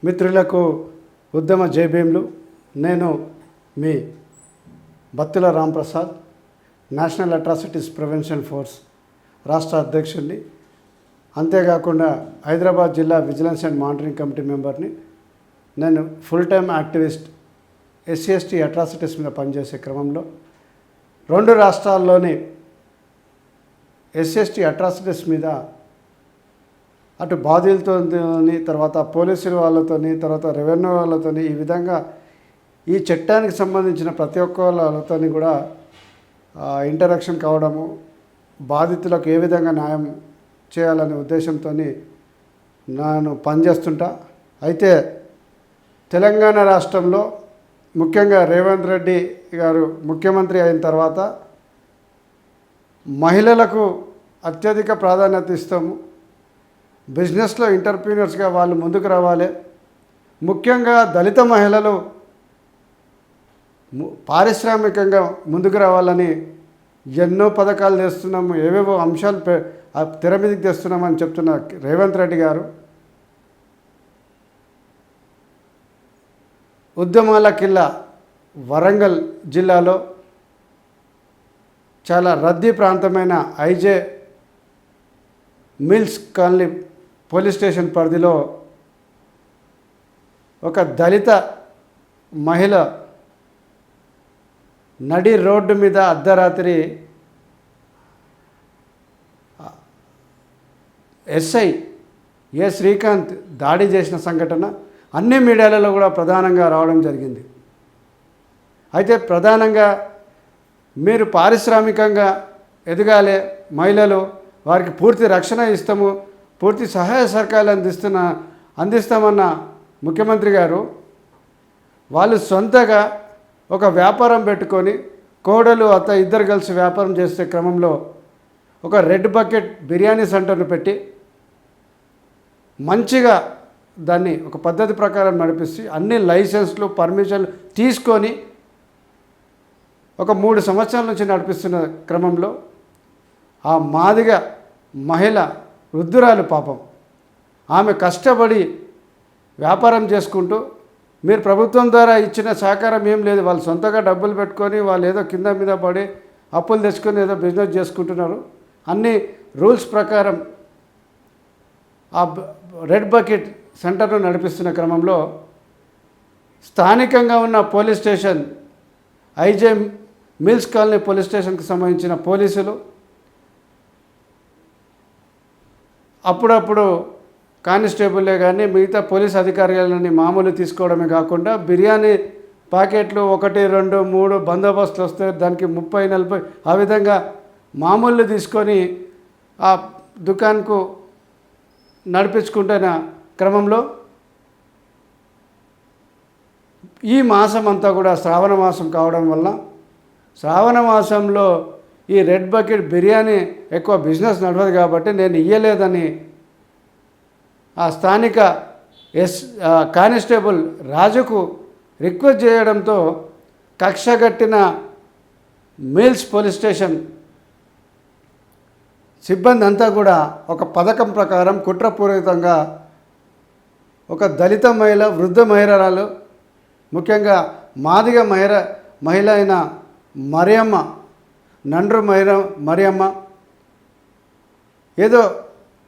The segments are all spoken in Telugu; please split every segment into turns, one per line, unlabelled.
మిత్రులకు ఉద్యమ జైభీములు. నేను మీ Battula Ramprasad, national atrocities prevention force రాష్ట్ర అధ్యక్షుడిని. అంతేకాకుండా హైదరాబాద్ జిల్లా విజిలెన్స్ అండ్ మానిటరింగ్ కమిటీ మెంబర్ని. నేను full time activist SC/ST atrocities మీద పనిచేసే క్రమంలో 2 రాష్ట్రాల్లోని SC/ST అట్రాసిటీస్ మీద అటు బాధితులతో, తర్వాత పోలీసుల వాళ్ళతోని, తర్వాత రెవెన్యూ వాళ్ళతోని, ఈ విధంగా ఈ చట్టానికి సంబంధించిన ప్రతి ఒక్క వాళ్ళతో కూడా ఇంటరాక్షన్ కావడము, బాధితులకు ఏ విధంగా న్యాయం చేయాలనే ఉద్దేశంతో నేను పనిచేస్తుంటా. అయితే తెలంగాణ రాష్ట్రంలో ముఖ్యంగా రేవంత్ రెడ్డి గారు ముఖ్యమంత్రి అయిన తర్వాత మహిళలకు అత్యధిక ప్రాధాన్యత ఇస్తాము. బిజినెస్లో ఎంటర్‌ప్రెన్యూర్స్గా వాళ్ళు ముందుకు రావాలి. ముఖ్యంగా దళిత మహిళలు పారిశ్రామికంగా ముందుకు రావాలని ఎన్నో పథకాలు తెస్తున్నాము, ఏవేవో అంశాలు తెర మీదకి తెస్తున్నామని చెప్తున్న రేవంత్ రెడ్డి గారు ఉద్యమాల కిల్లా వరంగల్ జిల్లాలో చాలా రద్దీ ప్రాంతమైన IJ mills colony police station పరిధిలో ఒక దళిత మహిళ నడి రోడ్డు మీద అర్ధరాత్రి SI ఏ శ్రీకాంత్ దాడి చేసిన సంఘటన అన్ని మీడియాలలో కూడా ప్రధానంగా రావడం జరిగింది. అయితే ప్రధానంగా మీరు పారిశ్రామికంగా ఎదగాలి, మహిళలు వారికి పూర్తి రక్షణ ఇస్తాము, పూర్తి సహాయ సహకారాలు అందిస్తామన్న ముఖ్యమంత్రి గారు వాళ్ళు సొంతగా ఒక వ్యాపారం పెట్టుకొని కోడలు అత్త ఇద్దరు కలిసి వ్యాపారం చేసే క్రమంలో ఒక రెడ్ బకెట్ బిర్యానీ సెంటర్ను పెట్టి మంచిగా దాన్ని ఒక పద్ధతి ప్రకారం నడిపిస్తే అన్ని లైసెన్స్లు పర్మిషన్లు తీసుకొని ఒక 3 సంవత్సరాల నుంచి నడిపిస్తున్న క్రమంలో ఆ మాదిగ మహిళ వృద్ధురాలు పాపం ఆమె కష్టపడి వ్యాపారం చేసుకుంటూ, మీరు ప్రభుత్వం ద్వారా ఇచ్చిన సహకారం ఏం లేదు, వాళ్ళు సొంతగా డబ్బులు పెట్టుకొని వాళ్ళు ఏదో కింద మీద పడి అప్పులు తెచ్చుకొని ఏదో బిజినెస్ చేసుకుంటున్నారు. అన్ని రూల్స్ ప్రకారం ఆ రెడ్ బకెట్ సెంటర్ను నడిపిస్తున్న క్రమంలో స్థానికంగా ఉన్న police station IJ mills colony police స్టేషన్కి సంబంధించిన పోలీసులు అప్పుడప్పుడు కానిస్టేబుల్లే కానీ మిగతా పోలీస్ అధికారులని మామూలు తీసుకోవడమే కాకుండా బిర్యానీ ప్యాకెట్లు 1, 2, 3 బందోబస్తులు వస్తే దానికి 30, 40 ఆ విధంగా మామూలు తీసుకొని ఆ దుకాన్కు నడిపించుకుంటున్న క్రమంలో ఈ మాసం అంతా కూడా శ్రావణ మాసం కావడం వల్ల శ్రావణ మాసంలో ఈ రెడ్ బకెట్ బిర్యానీ ఎక్కువ బిజినెస్ నడవదు కాబట్టి నేను ఇయ్యలేదని ఆ స్థానిక కానిస్టేబుల్ రాజుకు రిక్వెస్ట్ చేయడంతో కక్షగట్టిన మిల్స్ పోలీస్ స్టేషన్ సిబ్బంది అంతా కూడా ఒక పథకం ప్రకారం కుట్రపూరితంగా ఒక దళిత మహిళ, వృద్ధ మహిళరాలు, ముఖ్యంగా మాదిగ మహిళ అయిన మరియమ్మ, నండ్రు మరియమ్మ ఏదో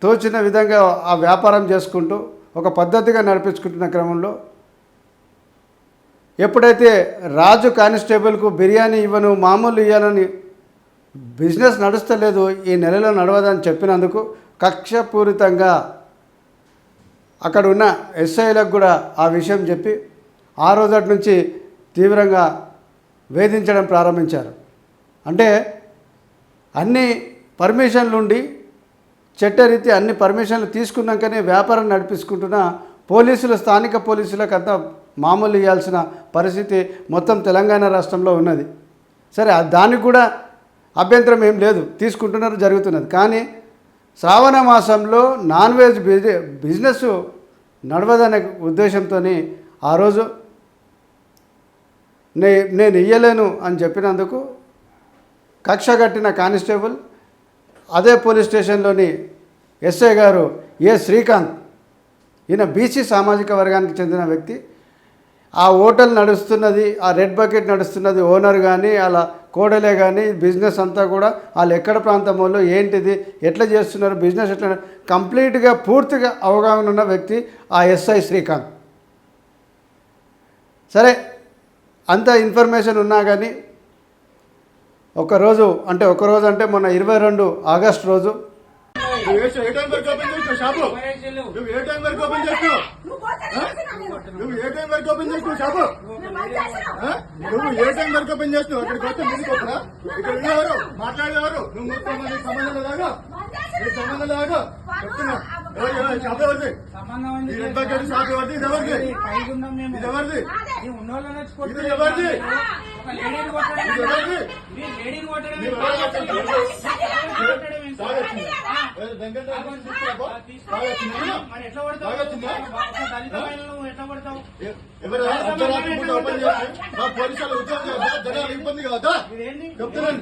తోచిన విధంగా ఆ వ్యాపారం చేసుకుంటూ ఒక పద్ధతిగా నడిపించుకుంటున్న క్రమంలో ఎప్పుడైతే రాజు కానిస్టేబుల్కు బిర్యానీ ఇవ్వను మామూలు ఇవ్వాలని బిజినెస్ నడుస్తలేదు, ఈ నెలలో నడవదని చెప్పినందుకు కక్షపూరితంగా అక్కడ ఉన్న SIలకు కూడా ఆ విషయం చెప్పి ఆ రోజటి నుంచి తీవ్రంగా వేధించడం ప్రారంభించారు. అంటే అన్ని పర్మిషన్లు ఉండి చట్టరీతి అన్ని పర్మిషన్లు తీసుకున్నాకనే వ్యాపారం నడిపించుకుంటున్న పోలీసులు, స్థానిక పోలీసులకు అంతా మామూలు ఇవ్వాల్సిన పరిస్థితి మొత్తం తెలంగాణ రాష్ట్రంలో ఉన్నది. సరే, దానికి కూడా అభ్యంతరం ఏం లేదు, తీసుకుంటున్నారు, జరుగుతున్నది. కానీ శ్రావణ మాసంలో నాన్ వెజ్ బిజినెస్ నడవదనే ఉద్దేశంతో ఆ రోజు నేను ఇయ్యలేను అని చెప్పినందుకు కక్షగట్టిన కానిస్టేబుల్ అదే పోలీస్ స్టేషన్లోని SI గారు శ్రీకాంత్ ఈయన బీసీ సామాజిక వర్గానికి చెందిన వ్యక్తి. ఆ హోటల్ నడుస్తున్నది, ఆ రెడ్ బకెట్ నడుస్తున్నది ఓనర్ కానీ అలా కోడలే కానీ బిజినెస్ అంతా కూడా వాళ్ళు ఎక్కడ ప్రాంతం వాళ్ళు ఏంటిది ఎట్లా చేస్తున్నారు బిజినెస్ ఎట్లా కంప్లీట్గా పూర్తిగా అవగాహన ఉన్న వ్యక్తి ఆ ఎస్ఐ శ్రీకాంత్. సరే అంత ఇన్ఫర్మేషన్ ఉన్నా కానీ ఒకరోజు అంటే మొన్న 22 ఆగస్టు రోజు
నువ్వు ఏ టైం వరకు ఓపెన్ చేస్తావు షాపు? నువ్వు ఏ టైం వరకు ఓపెన్ చేస్తావు? నువ్వు ఏ టైం వరకు ఓపెన్ చేస్తావు షాపు? నువ్వు ఏ టైం వరకు ఓపెన్ చేస్తావు? అక్కడికి వస్తే ముందుకు వస్తున్నా ఇక్కడ ఉన్నవారు మాట్లాడేవారు నువ్వు మొత్తం నీకు సంబంధం లాగా నీకు సంబంధం లాగా చెప్తున్నా. ఎవరు షాప్ ఎవరిది? ఈ రెడ్ బకెట్ షాప్ ఎవరిది? ఇది ఎవరిది? ఇది ఎవరిది? ఇది ఎవరిది? ఇది ఎవరిది? పోలీసులు ఉద్యోగం జనాలు ఇబ్బంది కదా చెప్తున్నాను.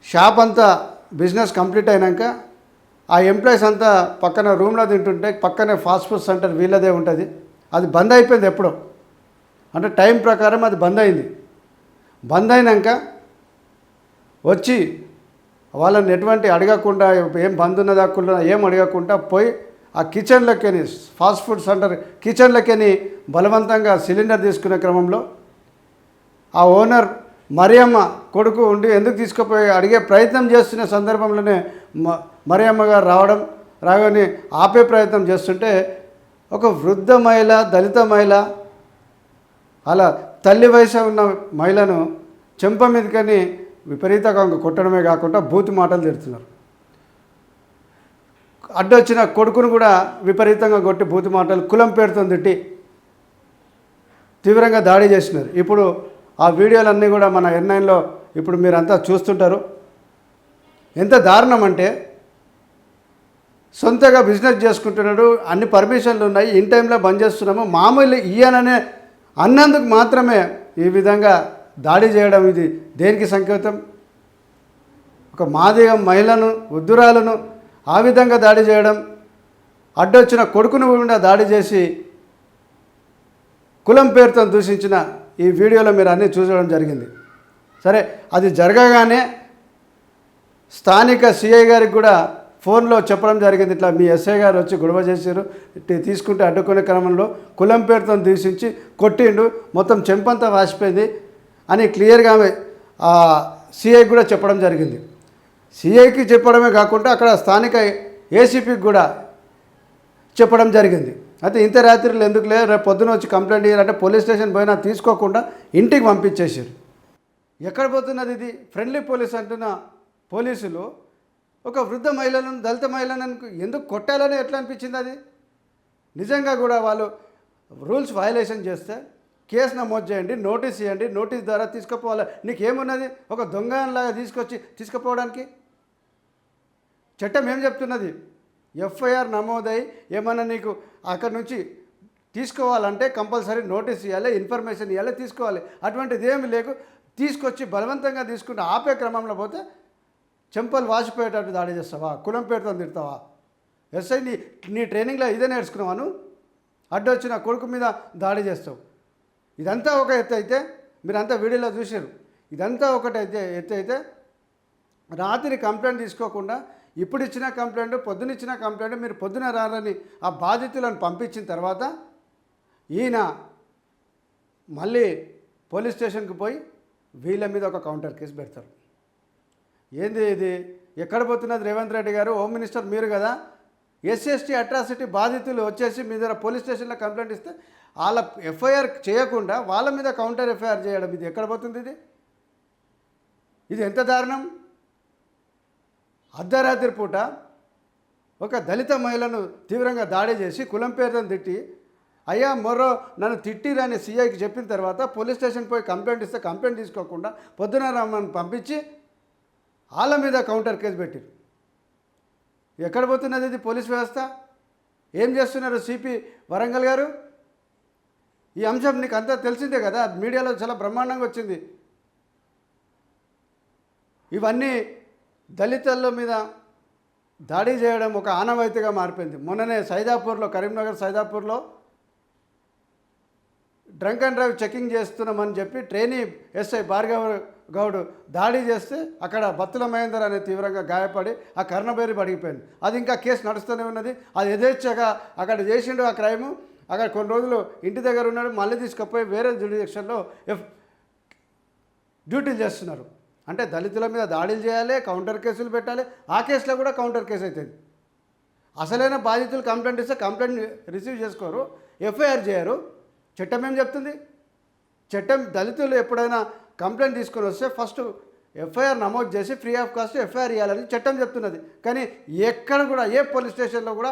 షాప్ అంతా బిజినెస్ కంప్లీట్ అయినాక ఆ ఎంప్లాయీస్ అంతా పక్కన రూమ్లో తింటుంటే పక్కనే ఫాస్ట్ ఫుడ్ సెంటర్ వీళ్ళదే ఉంటుంది. అది బంద్ అయిపోయింది ఎప్పుడో, అంటే టైం ప్రకారం అది బంద్ అయింది. బంద్ అయినాక వచ్చి వాళ్ళని ఎటువంటి అడగకుండా ఏం బంద్ ఉన్నదాకుండా ఏం అడగకుండా పోయి ఆ కిచెన్లకెని ఫాస్ట్ ఫుడ్ సెంటర్ కిచెన్లకెని బలవంతంగా సిలిండర్ తీసుకునే క్రమంలో ఆ ఓనర్ మరియమ్మ కొడుకు ఉండి ఎందుకు తీసుకుపోయి అడిగే ప్రయత్నం చేస్తున్న సందర్భంలోనే మరియమ్మ గారు రాగానే ఆపే ప్రయత్నం చేస్తుంటే ఒక వృద్ధ మహిళ, దళిత మహిళ, అలా తల్లి వయసు ఉన్న మహిళను చెంప మీదకని విపరీతంగా కొట్టడమే కాకుండా బూతు మాటలు తిడుతున్నారు. అడ్డొచ్చిన కొడుకును కూడా విపరీతంగా కొట్టి బూతు మాటలు కులం పేరుతో తిట్టి తీవ్రంగా దాడి చేసినారు. ఇప్పుడు ఆ వీడియోలన్నీ కూడా మన N9లో ఇప్పుడు మీరంతా చూస్తుంటారు. ఎంత దారుణం అంటే సొంతగా బిజినెస్ చేసుకుంటున్నాడు, అన్ని పర్మిషన్లు ఉన్నాయి, ఇన్ టైంలో బంద్ చేస్తున్నాము, మామూలు ఇయ్యననే అన్నందుకు మాత్రమే ఈ విధంగా దాడి చేయడం ఇది దేనికి సంకేతం? ఒక మాదిగ మహిళను వృద్ధురాలను ఆ విధంగా దాడి చేయడం, అడ్డొచ్చిన కొడుకును కూడా దాడి చేసి కులం పేరుతో దూషించిన ఈ వీడియోలో మీరు అన్నీ చూసడం జరిగింది. సరే అది జరగగానే స్థానిక సిఐ గారికి కూడా ఫోన్లో చెప్పడం జరిగింది, ఇట్లా మీ ఎస్ఐ గారు వచ్చి గొడవ చేశారు, తీసుకుంటే అడ్డుకునే క్రమంలో కులం పేరుతో దూషించి కొట్టిండు, మొత్తం చెంపంతా వాసిపోయింది అని క్లియర్గా సిఐ కూడా చెప్పడం జరిగింది. సిఐకి చెప్పడమే కాకుండా అక్కడ స్థానిక ఏసీపీకి కూడా చెప్పడం జరిగింది. అయితే ఇంత రాత్రులు ఎందుకులే రేపు పొద్దున వచ్చి కంప్లైంట్ ఇయ్యారంటే పోలీస్ స్టేషన్ పోయినా తీసుకోకుండా ఇంటికి పంపించేసారు. ఎక్కడ పోతున్నది ఇది? ఫ్రెండ్లీ పోలీస్ అంటున్న పోలీసులు ఒక వృద్ధ మహిళలను, దళిత మహిళలను ఎందుకు కొట్టాలని ఎట్లా అనిపించింది? అది నిజంగా కూడా వాళ్ళు రూల్స్ వయలేషన్ చేస్తే కేసు నమోదు చేయండి, నోటీస్ ఇవ్వండి, నోటీస్ ద్వారా తీసుకుపోవాలి. నీకేమున్నది ఒక దొంగలాగా తీసుకుపోవడానికి? చట్టం ఏం చెప్తున్నది? ఎఫ్ఐఆర్ నమోదై ఏమన్నా నీకు అక్కడి నుంచి తీసుకోవాలంటే కంపల్సరీ నోటీస్ ఇవ్వాలి, ఇన్ఫర్మేషన్ ఇవ్వాలి, తీసుకోవాలి. అటువంటిది ఏమి లేకు తీసుకొచ్చి బలవంతంగా తీసుకుంటే ఆపే క్రమంలో పోతే చెంపలు వాసిపోయేటట్టు దాడి చేస్తావా? కులం పేరుతో తిడతావా? ఎస్ఐ నీ ట్రైనింగ్లో ఇదే నేర్చుకున్నావాను? అడ్డొచ్చిన కొడుకు మీద దాడి చేస్తావు. ఇదంతా ఒక ఎత్తు అయితే, మీరంతా వీడియోలో చూసారు, ఇదంతా ఒకటైతే ఎత్తు అయితే రాత్రి కంప్లైంట్ తీసుకోకుండా ఇప్పుడు ఇచ్చిన కంప్లైంట్, పొద్దునిచ్చిన కంప్లైంట్, మీరు పొద్దున రారని ఆ బాధితులను పంపించిన తర్వాత ఈయన మళ్ళీ పోలీస్ స్టేషన్కి పోయి వీళ్ళ మీద ఒక కౌంటర్ కేసు పెడతారు. ఏంది ఇది? ఎక్కడ పోతున్నది రేవంత్ రెడ్డి గారు? హోమ్ మినిస్టర్ మీరు కదా. ఎస్సీ అట్రాసిటీ బాధితులు వచ్చేసి మీ దగ్గర పోలీస్ స్టేషన్లో కంప్లైంట్ ఇస్తే వాళ్ళ ఎఫ్ఐఆర్ చేయకుండా వాళ్ళ మీద కౌంటర్ ఎఫ్ఐఆర్ చేయడం, ఇది ఎక్కడ పోతుంది? ఇది ఎంత దారుణం? అర్ధరాత్రి పూట ఒక దళిత మహిళను తీవ్రంగా దాడి చేసి కులం పేరుతో తిట్టి, అయ్యా మొర్రో నన్ను తిట్టిరని సిఐకి చెప్పిన తర్వాత పోలీస్ స్టేషన్ పోయి కంప్లైంట్ ఇస్తే కంప్లైంట్ తీసుకోకుండా పొద్దున రామని పంపించి వాళ్ళ మీద కౌంటర్ కేసు పెట్టారు. ఎక్కడ పోతున్నది ఇది పోలీస్ వ్యవస్థ? ఏం చేస్తున్నారు సిపి వరంగల్ గారు? ఈ అంశం నీకు అంతా తెలిసిందే కదా, మీడియాలో చాలా బ్రహ్మాండంగా వచ్చింది. ఇవన్నీ దళితుల మీద దాడి చేయడం ఒక ఆనవాయితీగా మారిపోయింది. మొన్ననే సైదాపూర్లో, కరీంనగర్ సైదాపూర్లో డ్రంక్ అండ్ డ్రైవ్ చెకింగ్ చేస్తున్నామని చెప్పి ట్రైనీ ఎస్ఐ భార్గవ్ గౌడ్ దాడి చేస్తే అక్కడ బత్తుల మహేందర్ అనే తీవ్రంగా గాయపడి ఆ కర్ణబేరి పడిగిపోయింది. అది ఇంకా కేసు నడుస్తూనే ఉన్నది. అది యథేచ్ఛగా అక్కడ చేసిండు ఆ క్రైము. అక్కడ కొన్ని రోజులు ఇంటి దగ్గర ఉన్నాడు, మళ్ళీ తీసుకుపోయి వేరే జ్యుడిషియల్లో డ్యూటీలు చేస్తున్నారు. అంటే దళితుల మీద దాడులు చేయాలి, కౌంటర్ కేసులు పెట్టాలి. ఆ కేసులో కూడా కౌంటర్ కేసు అవుతుంది. అసలైన బాధితులు కంప్లైంట్ ఇస్తే కంప్లైంట్ రిసీవ్ చేసుకోరు, ఎఫ్ఐఆర్ చేయరు. చట్టం ఏం చెప్తుంది? చట్టం దళితులు ఎప్పుడైనా కంప్లైంట్ తీసుకొని వస్తే ఫస్ట్ ఎఫ్ఐఆర్ నమోదు చేసి ఫ్రీ ఆఫ్ కాస్ట్ ఎఫ్ఐఆర్ ఇవ్వాలని చట్టం చెప్తున్నది. కానీ ఎక్కడ కూడా ఏ పోలీస్ స్టేషన్లో కూడా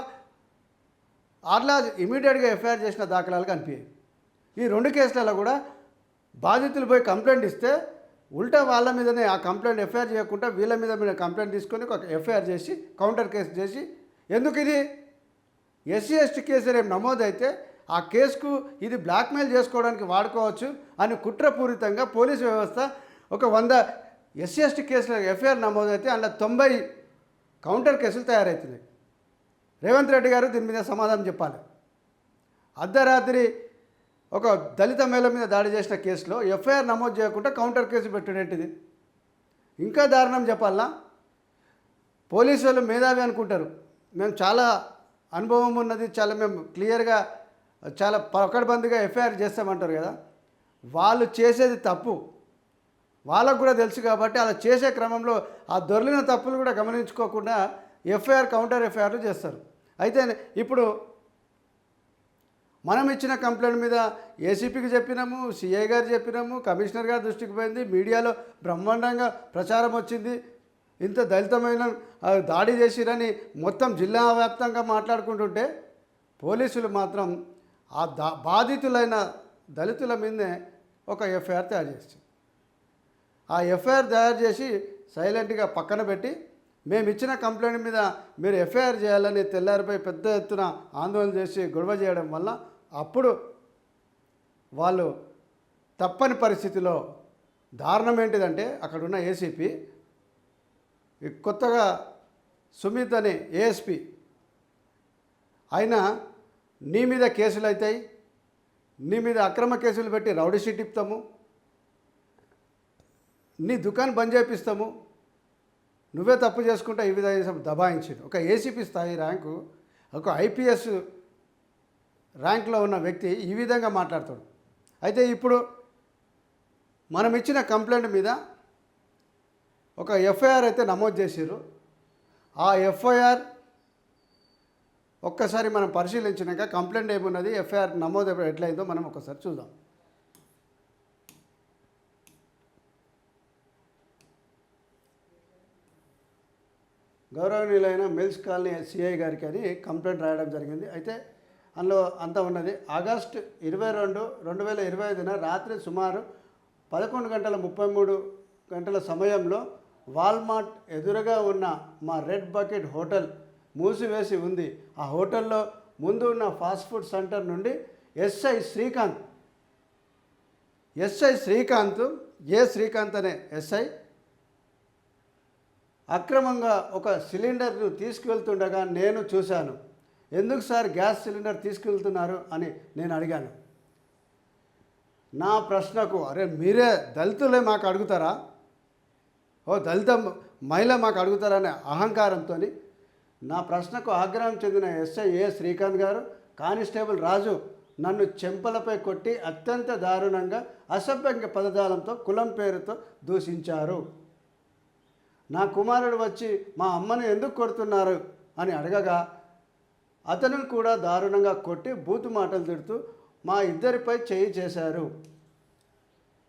అట్లా ఇమీడియట్గా ఎఫ్ఐఆర్ చేసిన దాఖలాలు కనిపించాయి. ఈ 2 కేసులలో కూడా బాధితులు పోయి కంప్లైంట్ ఇస్తే ఉల్టా వాళ్ళ మీదనే ఆ కంప్లైంట్ ఎఫ్ఐఆర్ చేయకుండా వీళ్ళ మీద కంప్లైంట్ తీసుకొని ఒక ఎఫ్ఐఆర్ చేసి కౌంటర్ కేసు చేసి, ఎందుకు ఇది ఎస్సీ ఎస్టీ కేసులు ఏం నమోదైతే ఆ కేసుకు ఇది బ్లాక్మెయిల్ చేసుకోవడానికి వాడుకోవచ్చు అని కుట్రపూరితంగా పోలీసు వ్యవస్థ ఒక 100 ఎస్సీ ఎస్టీ కేసుల ఎఫ్ఐఆర్ నమోదైతే అందులో 90 కౌంటర్ కేసులు తయారవుతున్నాయి. రేవంత్ రెడ్డి గారు దీని మీద సమాధానం చెప్పాలి. అర్ధరాత్రి ఒక దళిత మహిళ మీద దాడి చేసిన కేసులో ఎఫ్ఐఆర్ నమోదు చేయకుండా కౌంటర్ కేసు పెట్టడేంటిది? ఇంకా దారుణం చెప్పాలా, పోలీసు వాళ్ళు మేధావి అనుకుంటారు, మేము చాలా అనుభవం ఉన్నది, చాలా మేము క్లియర్గా చాలా పకడ్బందీగా ఎఫ్ఐఆర్ చేస్తామంటారు కదా. వాళ్ళు చేసేది తప్పు, వాళ్ళకు కూడా తెలుసు కాబట్టి అలా చేసే క్రమంలో ఆ దొర్లిన తప్పులు కూడా గమనించుకోకుండా ఎఫ్ఐఆర్ కౌంటర్ ఎఫ్ఐఆర్లు చేస్తారు. అయితే ఇప్పుడు మనం ఇచ్చిన కంప్లైంట్ మీద ఏసీపీకి చెప్పినాము, సిఐ గారు చెప్పినాము, కమిషనర్ గారి దృష్టికి పోయింది, మీడియాలో బ్రహ్మాండంగా ప్రచారం వచ్చింది. ఇంత దళితమైన దాడి చేసిరని మొత్తం జిల్లా వ్యాప్తంగా మాట్లాడుకుంటుంటే పోలీసులు మాత్రం ఆ బాధితులైన దళితుల మీదనే ఒక ఎఫ్ఐఆర్ తయారు చేసి ఆ ఎఫ్ఐఆర్ తయారు చేసి సైలెంట్గా పక్కన పెట్టి మేము ఇచ్చిన కంప్లైంట్ మీద మీరు ఎఫ్ఐఆర్ చేయాలని తెల్లారిపై పెద్ద ఎత్తున ఆందోళన చేసి గొడవ చేయడం వల్ల అప్పుడు వాళ్ళు తప్పని పరిస్థితిలో దారుణం ఏంటిదంటే అక్కడున్న ఏసీపీ కొత్తగా సుమిత్ అనే ఏఎస్పీ ఆయన నీ మీద కేసులు అవుతాయి, నీ మీద అక్రమ కేసులు పెట్టి రౌడీ షీట్ ఇస్తాము, నీ దుకాణం బంద్ చేపిస్తాము, నువ్వే తప్పు చేసుకుంటా ఈ విధంగా దబాయించాడు. ఒక ఏసీపీ స్థాయి ర్యాంకు, ఒక ఐపీఎస్ ర్యాంక్లో ఉన్న వ్యక్తి ఈ విధంగా మాట్లాడతాడు. అయితే ఇప్పుడు మనం ఇచ్చిన కంప్లైంట్ మీద ఒక ఎఫ్ఐఆర్ అయితే నమోదు చేశారు. ఆ ఎఫ్ఐఆర్ ఒక్కసారి మనం పరిశీలించినాక కంప్లైంట్ ఏమున్నది, ఎఫ్ఐఆర్ నమోదు ఎట్లయిందో మనం ఒకసారి చూద్దాం. గౌరవనీయులైన మిల్స్ కాలనీ సిఐ గారికి అని కంప్లైంట్ రాయడం జరిగింది. అయితే అందులో అంతా ఉన్నది. ఆగస్టు 22, 2025 రాత్రి సుమారు 11:33 సమయంలో వాల్మార్ట్ ఎదురుగా ఉన్న మా రెడ్ బకెట్ హోటల్ మూసివేసి ఉంది. ఆ హోటల్లో ముందు ఉన్న ఫాస్ట్ ఫుడ్ సెంటర్ నుండి ఎస్ఐ శ్రీకాంత్ అనే ఎస్ఐ అక్రమంగా ఒక సిలిండర్ను తీసుకువెళ్తుండగా నేను చూశాను. ఎందుకు సార్ గ్యాస్ సిలిండర్ తీసుకెళ్తున్నారు అని నేను అడిగాను. నా ప్రశ్నకు అరే మీరే దళితులే మాకు అడుగుతారా, దళిత మహిళ మాకు అడుగుతారా అనే అహంకారంతో నా ప్రశ్నకు ఆగ్రహం చెందిన ఎస్ఐ శ్రీకాంత్ గారు కానిస్టేబుల్ రాజు నన్ను చెంపలపై కొట్టి అత్యంత దారుణంగా అసభ్యంగా పదజాలంతో కులం పేరుతో దూషించారు. నా కుమారుడు వచ్చి మా అమ్మను ఎందుకు కొడుతున్నారు అని అడగగా అతను కూడా దారుణంగా కొట్టి బూతు మాటలు తిడుతూ మా ఇద్దరిపై చేయి చేశారు.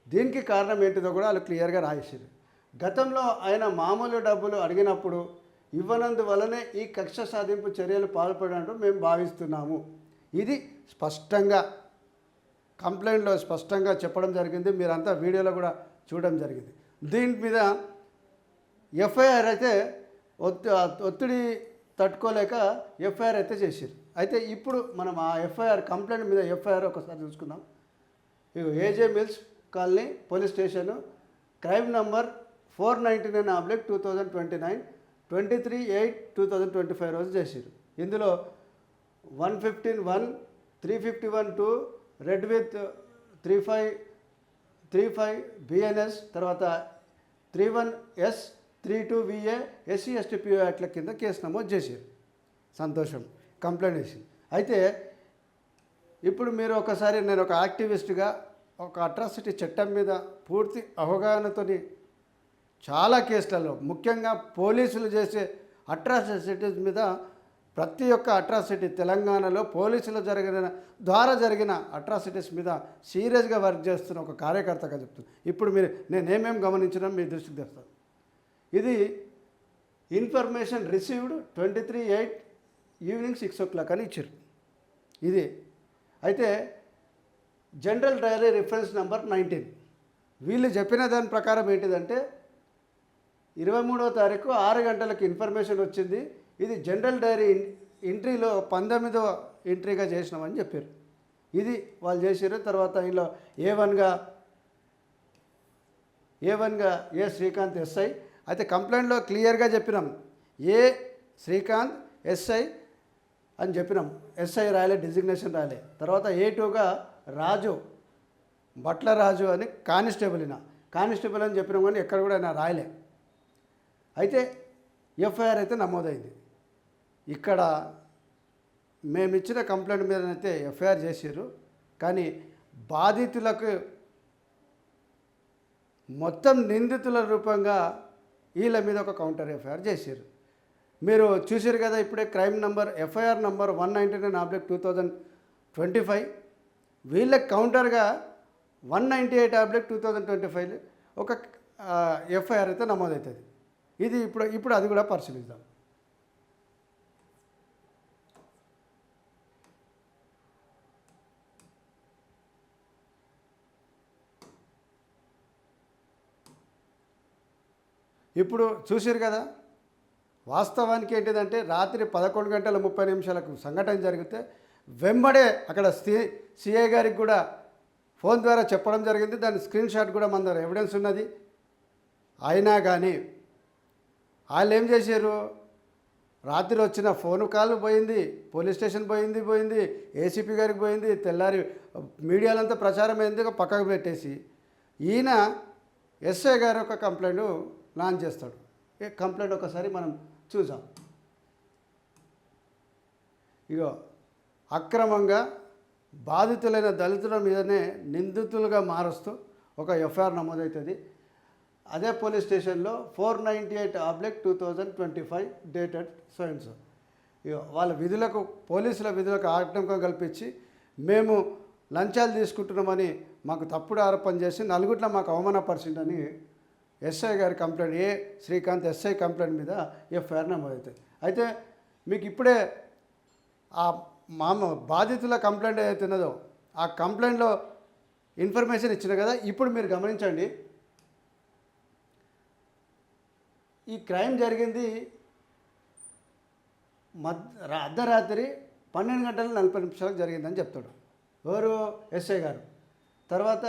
దీనికి కారణం ఏంటిదో కూడా వాళ్ళు క్లియర్గా రాసేసారు. గతంలో ఆయన మామూలు డబ్బులు అడిగినప్పుడు ఇవ్వనందువలనే ఈ కక్ష సాధింపు చర్యలు పాల్పడినట్టు మేము భావిస్తున్నాము. ఇది స్పష్టంగా కంప్లైంట్లో స్పష్టంగా చెప్పడం జరిగింది. మీరంతా వీడియోలో కూడా చూడడం జరిగింది. దీని మీద ఎఫ్ఐఆర్ అయితే ఒత్తిడి తట్టుకోలేక ఎఫ్ఐఆర్ అయితే చేశారు. అయితే ఇప్పుడు మనం ఆ ఎఫ్ఐఆర్ కంప్లైంట్ మీద ఎఫ్ఐఆర్ ఒకసారి చూసుకుందాం. ఇగో AJ mills colony police station, crime number 499/2029, 23/8/2025 రోజు చేసిరు. ఇందులో 115(1), 351(2), రెడ్ విత్ 35 బిఎన్ఎస్, తర్వాత 31S 32VA SC/ST/PO యాక్ట్ల కింద కేసు నమోదు చేశారు. సంతోషం, కంప్లైంట్ వేసింది. అయితే ఇప్పుడు మీరు ఒకసారి, నేను ఒక యాక్టివిస్ట్గా ఒక అట్రాసిటీ చట్టం మీద పూర్తి అవగాహనతోని చాలా కేసులలో, ముఖ్యంగా పోలీసులు చేసే అట్రాసిటీస్ మీద, ప్రతి ఒక్క అట్రాసిటీ తెలంగాణలో పోలీసులు జరిగిన అట్రాసిటీస్ మీద సీరియస్గా వర్క్ చేస్తున్న ఒక కార్యకర్తగా చెప్తుంది. ఇప్పుడు మీరు నేనేమేమి గమనించినా మీ దృష్టికి తెస్తాను. ఇది ఇన్ఫర్మేషన్ రిసీవ్డ్ 23/8 ఈవినింగ్ 6 o'clock అని ఇచ్చారు. ఇది అయితే జనరల్ డైరీ రిఫరెన్స్ నెంబర్ 19. వీళ్ళు చెప్పిన దాని ప్రకారం ఏంటిదంటే 23వ తారీఖు 6 గంటలకు ఇన్ఫర్మేషన్ వచ్చింది. ఇది జనరల్ డైరీ ఎంట్రీలో 19వ ఎంట్రీగా చేసినామని చెప్పారు. ఇది వాళ్ళు చేసారు. తర్వాత ఇందులో A1గా ఏ శ్రీకాంత్ ఎస్ఐ. అయితే కంప్లైంట్లో క్లియర్గా చెప్పినాం, ఏ శ్రీకాంత్ ఎస్ఐ అని చెప్పినాం. ఎస్ఐ రాయలే, డిజిగ్నేషన్ రాయలే. తర్వాత A2గా రాజు, బట్ల రాజు అని కానిస్టేబుల్ అని చెప్పినాం, కానీ ఎక్కడ కూడా ఆయన రాయలే. అయితే ఎఫ్ఐఆర్ అయితే నమోదైంది. ఇక్కడ మేమిచ్చిన కంప్లైంట్ మీదనైతే ఎఫ్ఐఆర్ చేసారు, కానీ బాధితులకు మొత్తం నిందితుల రూపంగా వీళ్ళ మీద ఒక కౌంటర్ ఎఫ్ఐఆర్ చేశారు. మీరు చూసారు కదా ఇప్పుడే, ఎఫ్ఐఆర్ నంబర్ 199/2025. వీళ్ళకి కౌంటర్గా 198/2025 ఒక ఎఫ్ఐఆర్ అయితే నమోదవుతుంది. ఇది ఇప్పుడు అది కూడా పరిశీలిద్దాం. ఇప్పుడు చూసారు కదా, వాస్తవానికి ఏంటిదంటే రాత్రి 11:30 సంఘటన జరిగితే వెంబడే అక్కడ సిఐ గారికి కూడా ఫోన్ ద్వారా చెప్పడం జరిగింది. దాని స్క్రీన్ షాట్ కూడా మన దగ్గర ఎవిడెన్స్ ఉన్నది. అయినా కానీ వాళ్ళు ఏం చేశారు, రాత్రి వచ్చిన ఫోన్ కాల్ పోయింది, పోలీస్ స్టేషన్ పోయింది, ఏసీపీ గారికి పోయింది, తెల్లారి మీడియాలంతా ప్రచారం అయింది, పక్కకు పెట్టేసి ఈయన ఎస్ఐ గారు ఒక కంప్లైంట్ లాంచ్ చేస్తాడు. ఈ కంప్లైంట్ ఒకసారి మనం చూసాం. ఇగో, అక్రమంగా బాధితులైన దళితుల మీదనే నిందితులుగా మారుస్తూ ఒక ఎఫ్ఐఆర్ నమోదవుతుంది. అదే పోలీస్ స్టేషన్లో 498/2025 డేటెడ్ సో. వాళ్ళ విధులకు, పోలీసుల విధులకు ఆటంకం కల్పించి మేము లంచాలు తీసుకుంటున్నామని మాకు తప్పుడు ఆరోపణ చేసి నలుగురిలో మాకు అవమానపరిచిందని ఎస్ఐ గారి కంప్లైంట్, ఏ శ్రీకాంత్ ఎస్ఐ కంప్లైంట్ మీద ఎఫ్ఐఆర్ నమోదవుతుంది. అయితే మీకు ఇప్పుడే ఆ బాధితుల కంప్లైంట్ ఏదైతే ఉన్నదో ఆ కంప్లైంట్లో ఇన్ఫర్మేషన్ ఇచ్చిన కదా. ఇప్పుడు మీరు గమనించండి, ఈ క్రైమ్ జరిగింది అర్ధరాత్రి 12:40 జరిగిందని చెప్తాడు ఎవరు, ఎస్ఐ గారు. తర్వాత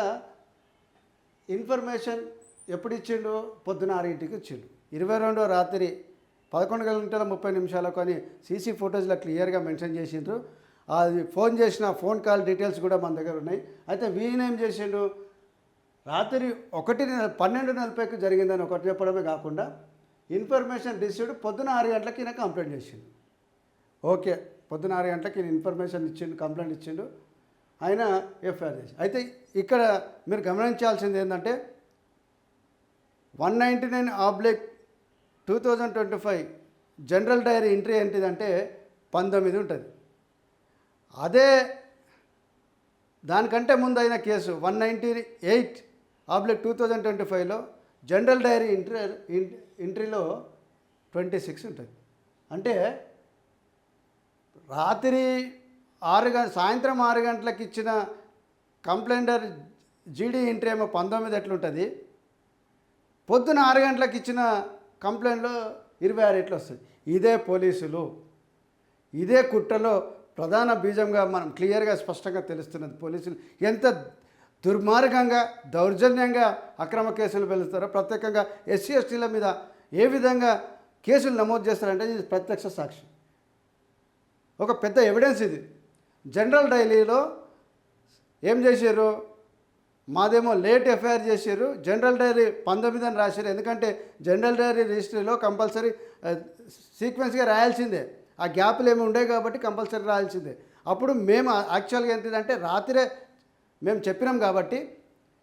ఇన్ఫర్మేషన్ ఎప్పుడు ఇచ్చిండు, పొద్దున 6 ఇచ్చిండు. 22వ రాత్రి 11:30 అని సీసీ ఫోటోస్లో క్లియర్గా మెన్షన్ చేసిండ్రు. అది ఫోన్ చేసిన ఫోన్ కాల్ డీటెయిల్స్ కూడా మన దగ్గర ఉన్నాయి. అయితే వీనేం చేసిండు, రాత్రి 12:40 జరిగిందని ఒకటి చెప్పడమే కాకుండా ఇన్ఫర్మేషన్ రిసీవ్డ్ పొద్దున 6 గంటలకి ఈయన కంప్లైంట్ చేసిండు. ఓకే, పొద్దున 6 గంటలకి ఈయన ఇన్ఫర్మేషన్ ఇచ్చిండు, కంప్లైంట్ ఇచ్చిండు, ఆయన ఎఫ్ఐఆర్ చేసి. అయితే ఇక్కడ మీరు గమనించాల్సింది ఏంటంటే 199/2025 జనరల్ డైరీ ఎంట్రీ ఏంటిదంటే 19 ఉంటుంది. అదే దానికంటే ముందు అయిన కేసు 198/2025లో జనరల్ డైరీ ఎంట్రీలో 26 ఉంటుంది. అంటే సాయంత్రం 6 గంటలకు ఇచ్చిన కంప్లైంటర్ జీడీ ఎంట్రీ ఏమో 19 ఎట్లుంటుంది, పొద్దున 6 గంటలకు ఇచ్చిన కంప్లైంట్లో 26 ఎట్లా వస్తుంది. ఇదే పోలీసులు, ఇదే కుట్రలో ప్రధాన బీజంగా మనం క్లియర్గా స్పష్టంగా తెలుస్తున్నది. పోలీసులు ఎంత దుర్మార్గంగా దౌర్జన్యంగా అక్రమ కేసులు వెళ్తారో, ప్రత్యేకంగా ఎస్సీ ఎస్టీల మీద ఏ విధంగా కేసులు నమోదు చేస్తారంటే ఇది ప్రత్యక్ష సాక్షి. ఒక పెద్ద ఎవిడెన్స్ ఇది. జనరల్ డైరీలో ఏం చేశారు, మాదేమో లేట్ ఎఫ్ఐఆర్ చేశారు, జనరల్ డైరీ 19 అని రాశారు. ఎందుకంటే జనరల్ డైరీ రిజిస్ట్రీలో కంపల్సరీ సీక్వెన్స్గా రాయాల్సిందే, ఆ గ్యాప్లు ఏమి ఉండే కాబట్టి కంపల్సరీ రాయాల్సిందే. అప్పుడు మేము యాక్చువల్గా ఏంటిదంటే రాత్రే మేము చెప్పినాం కాబట్టి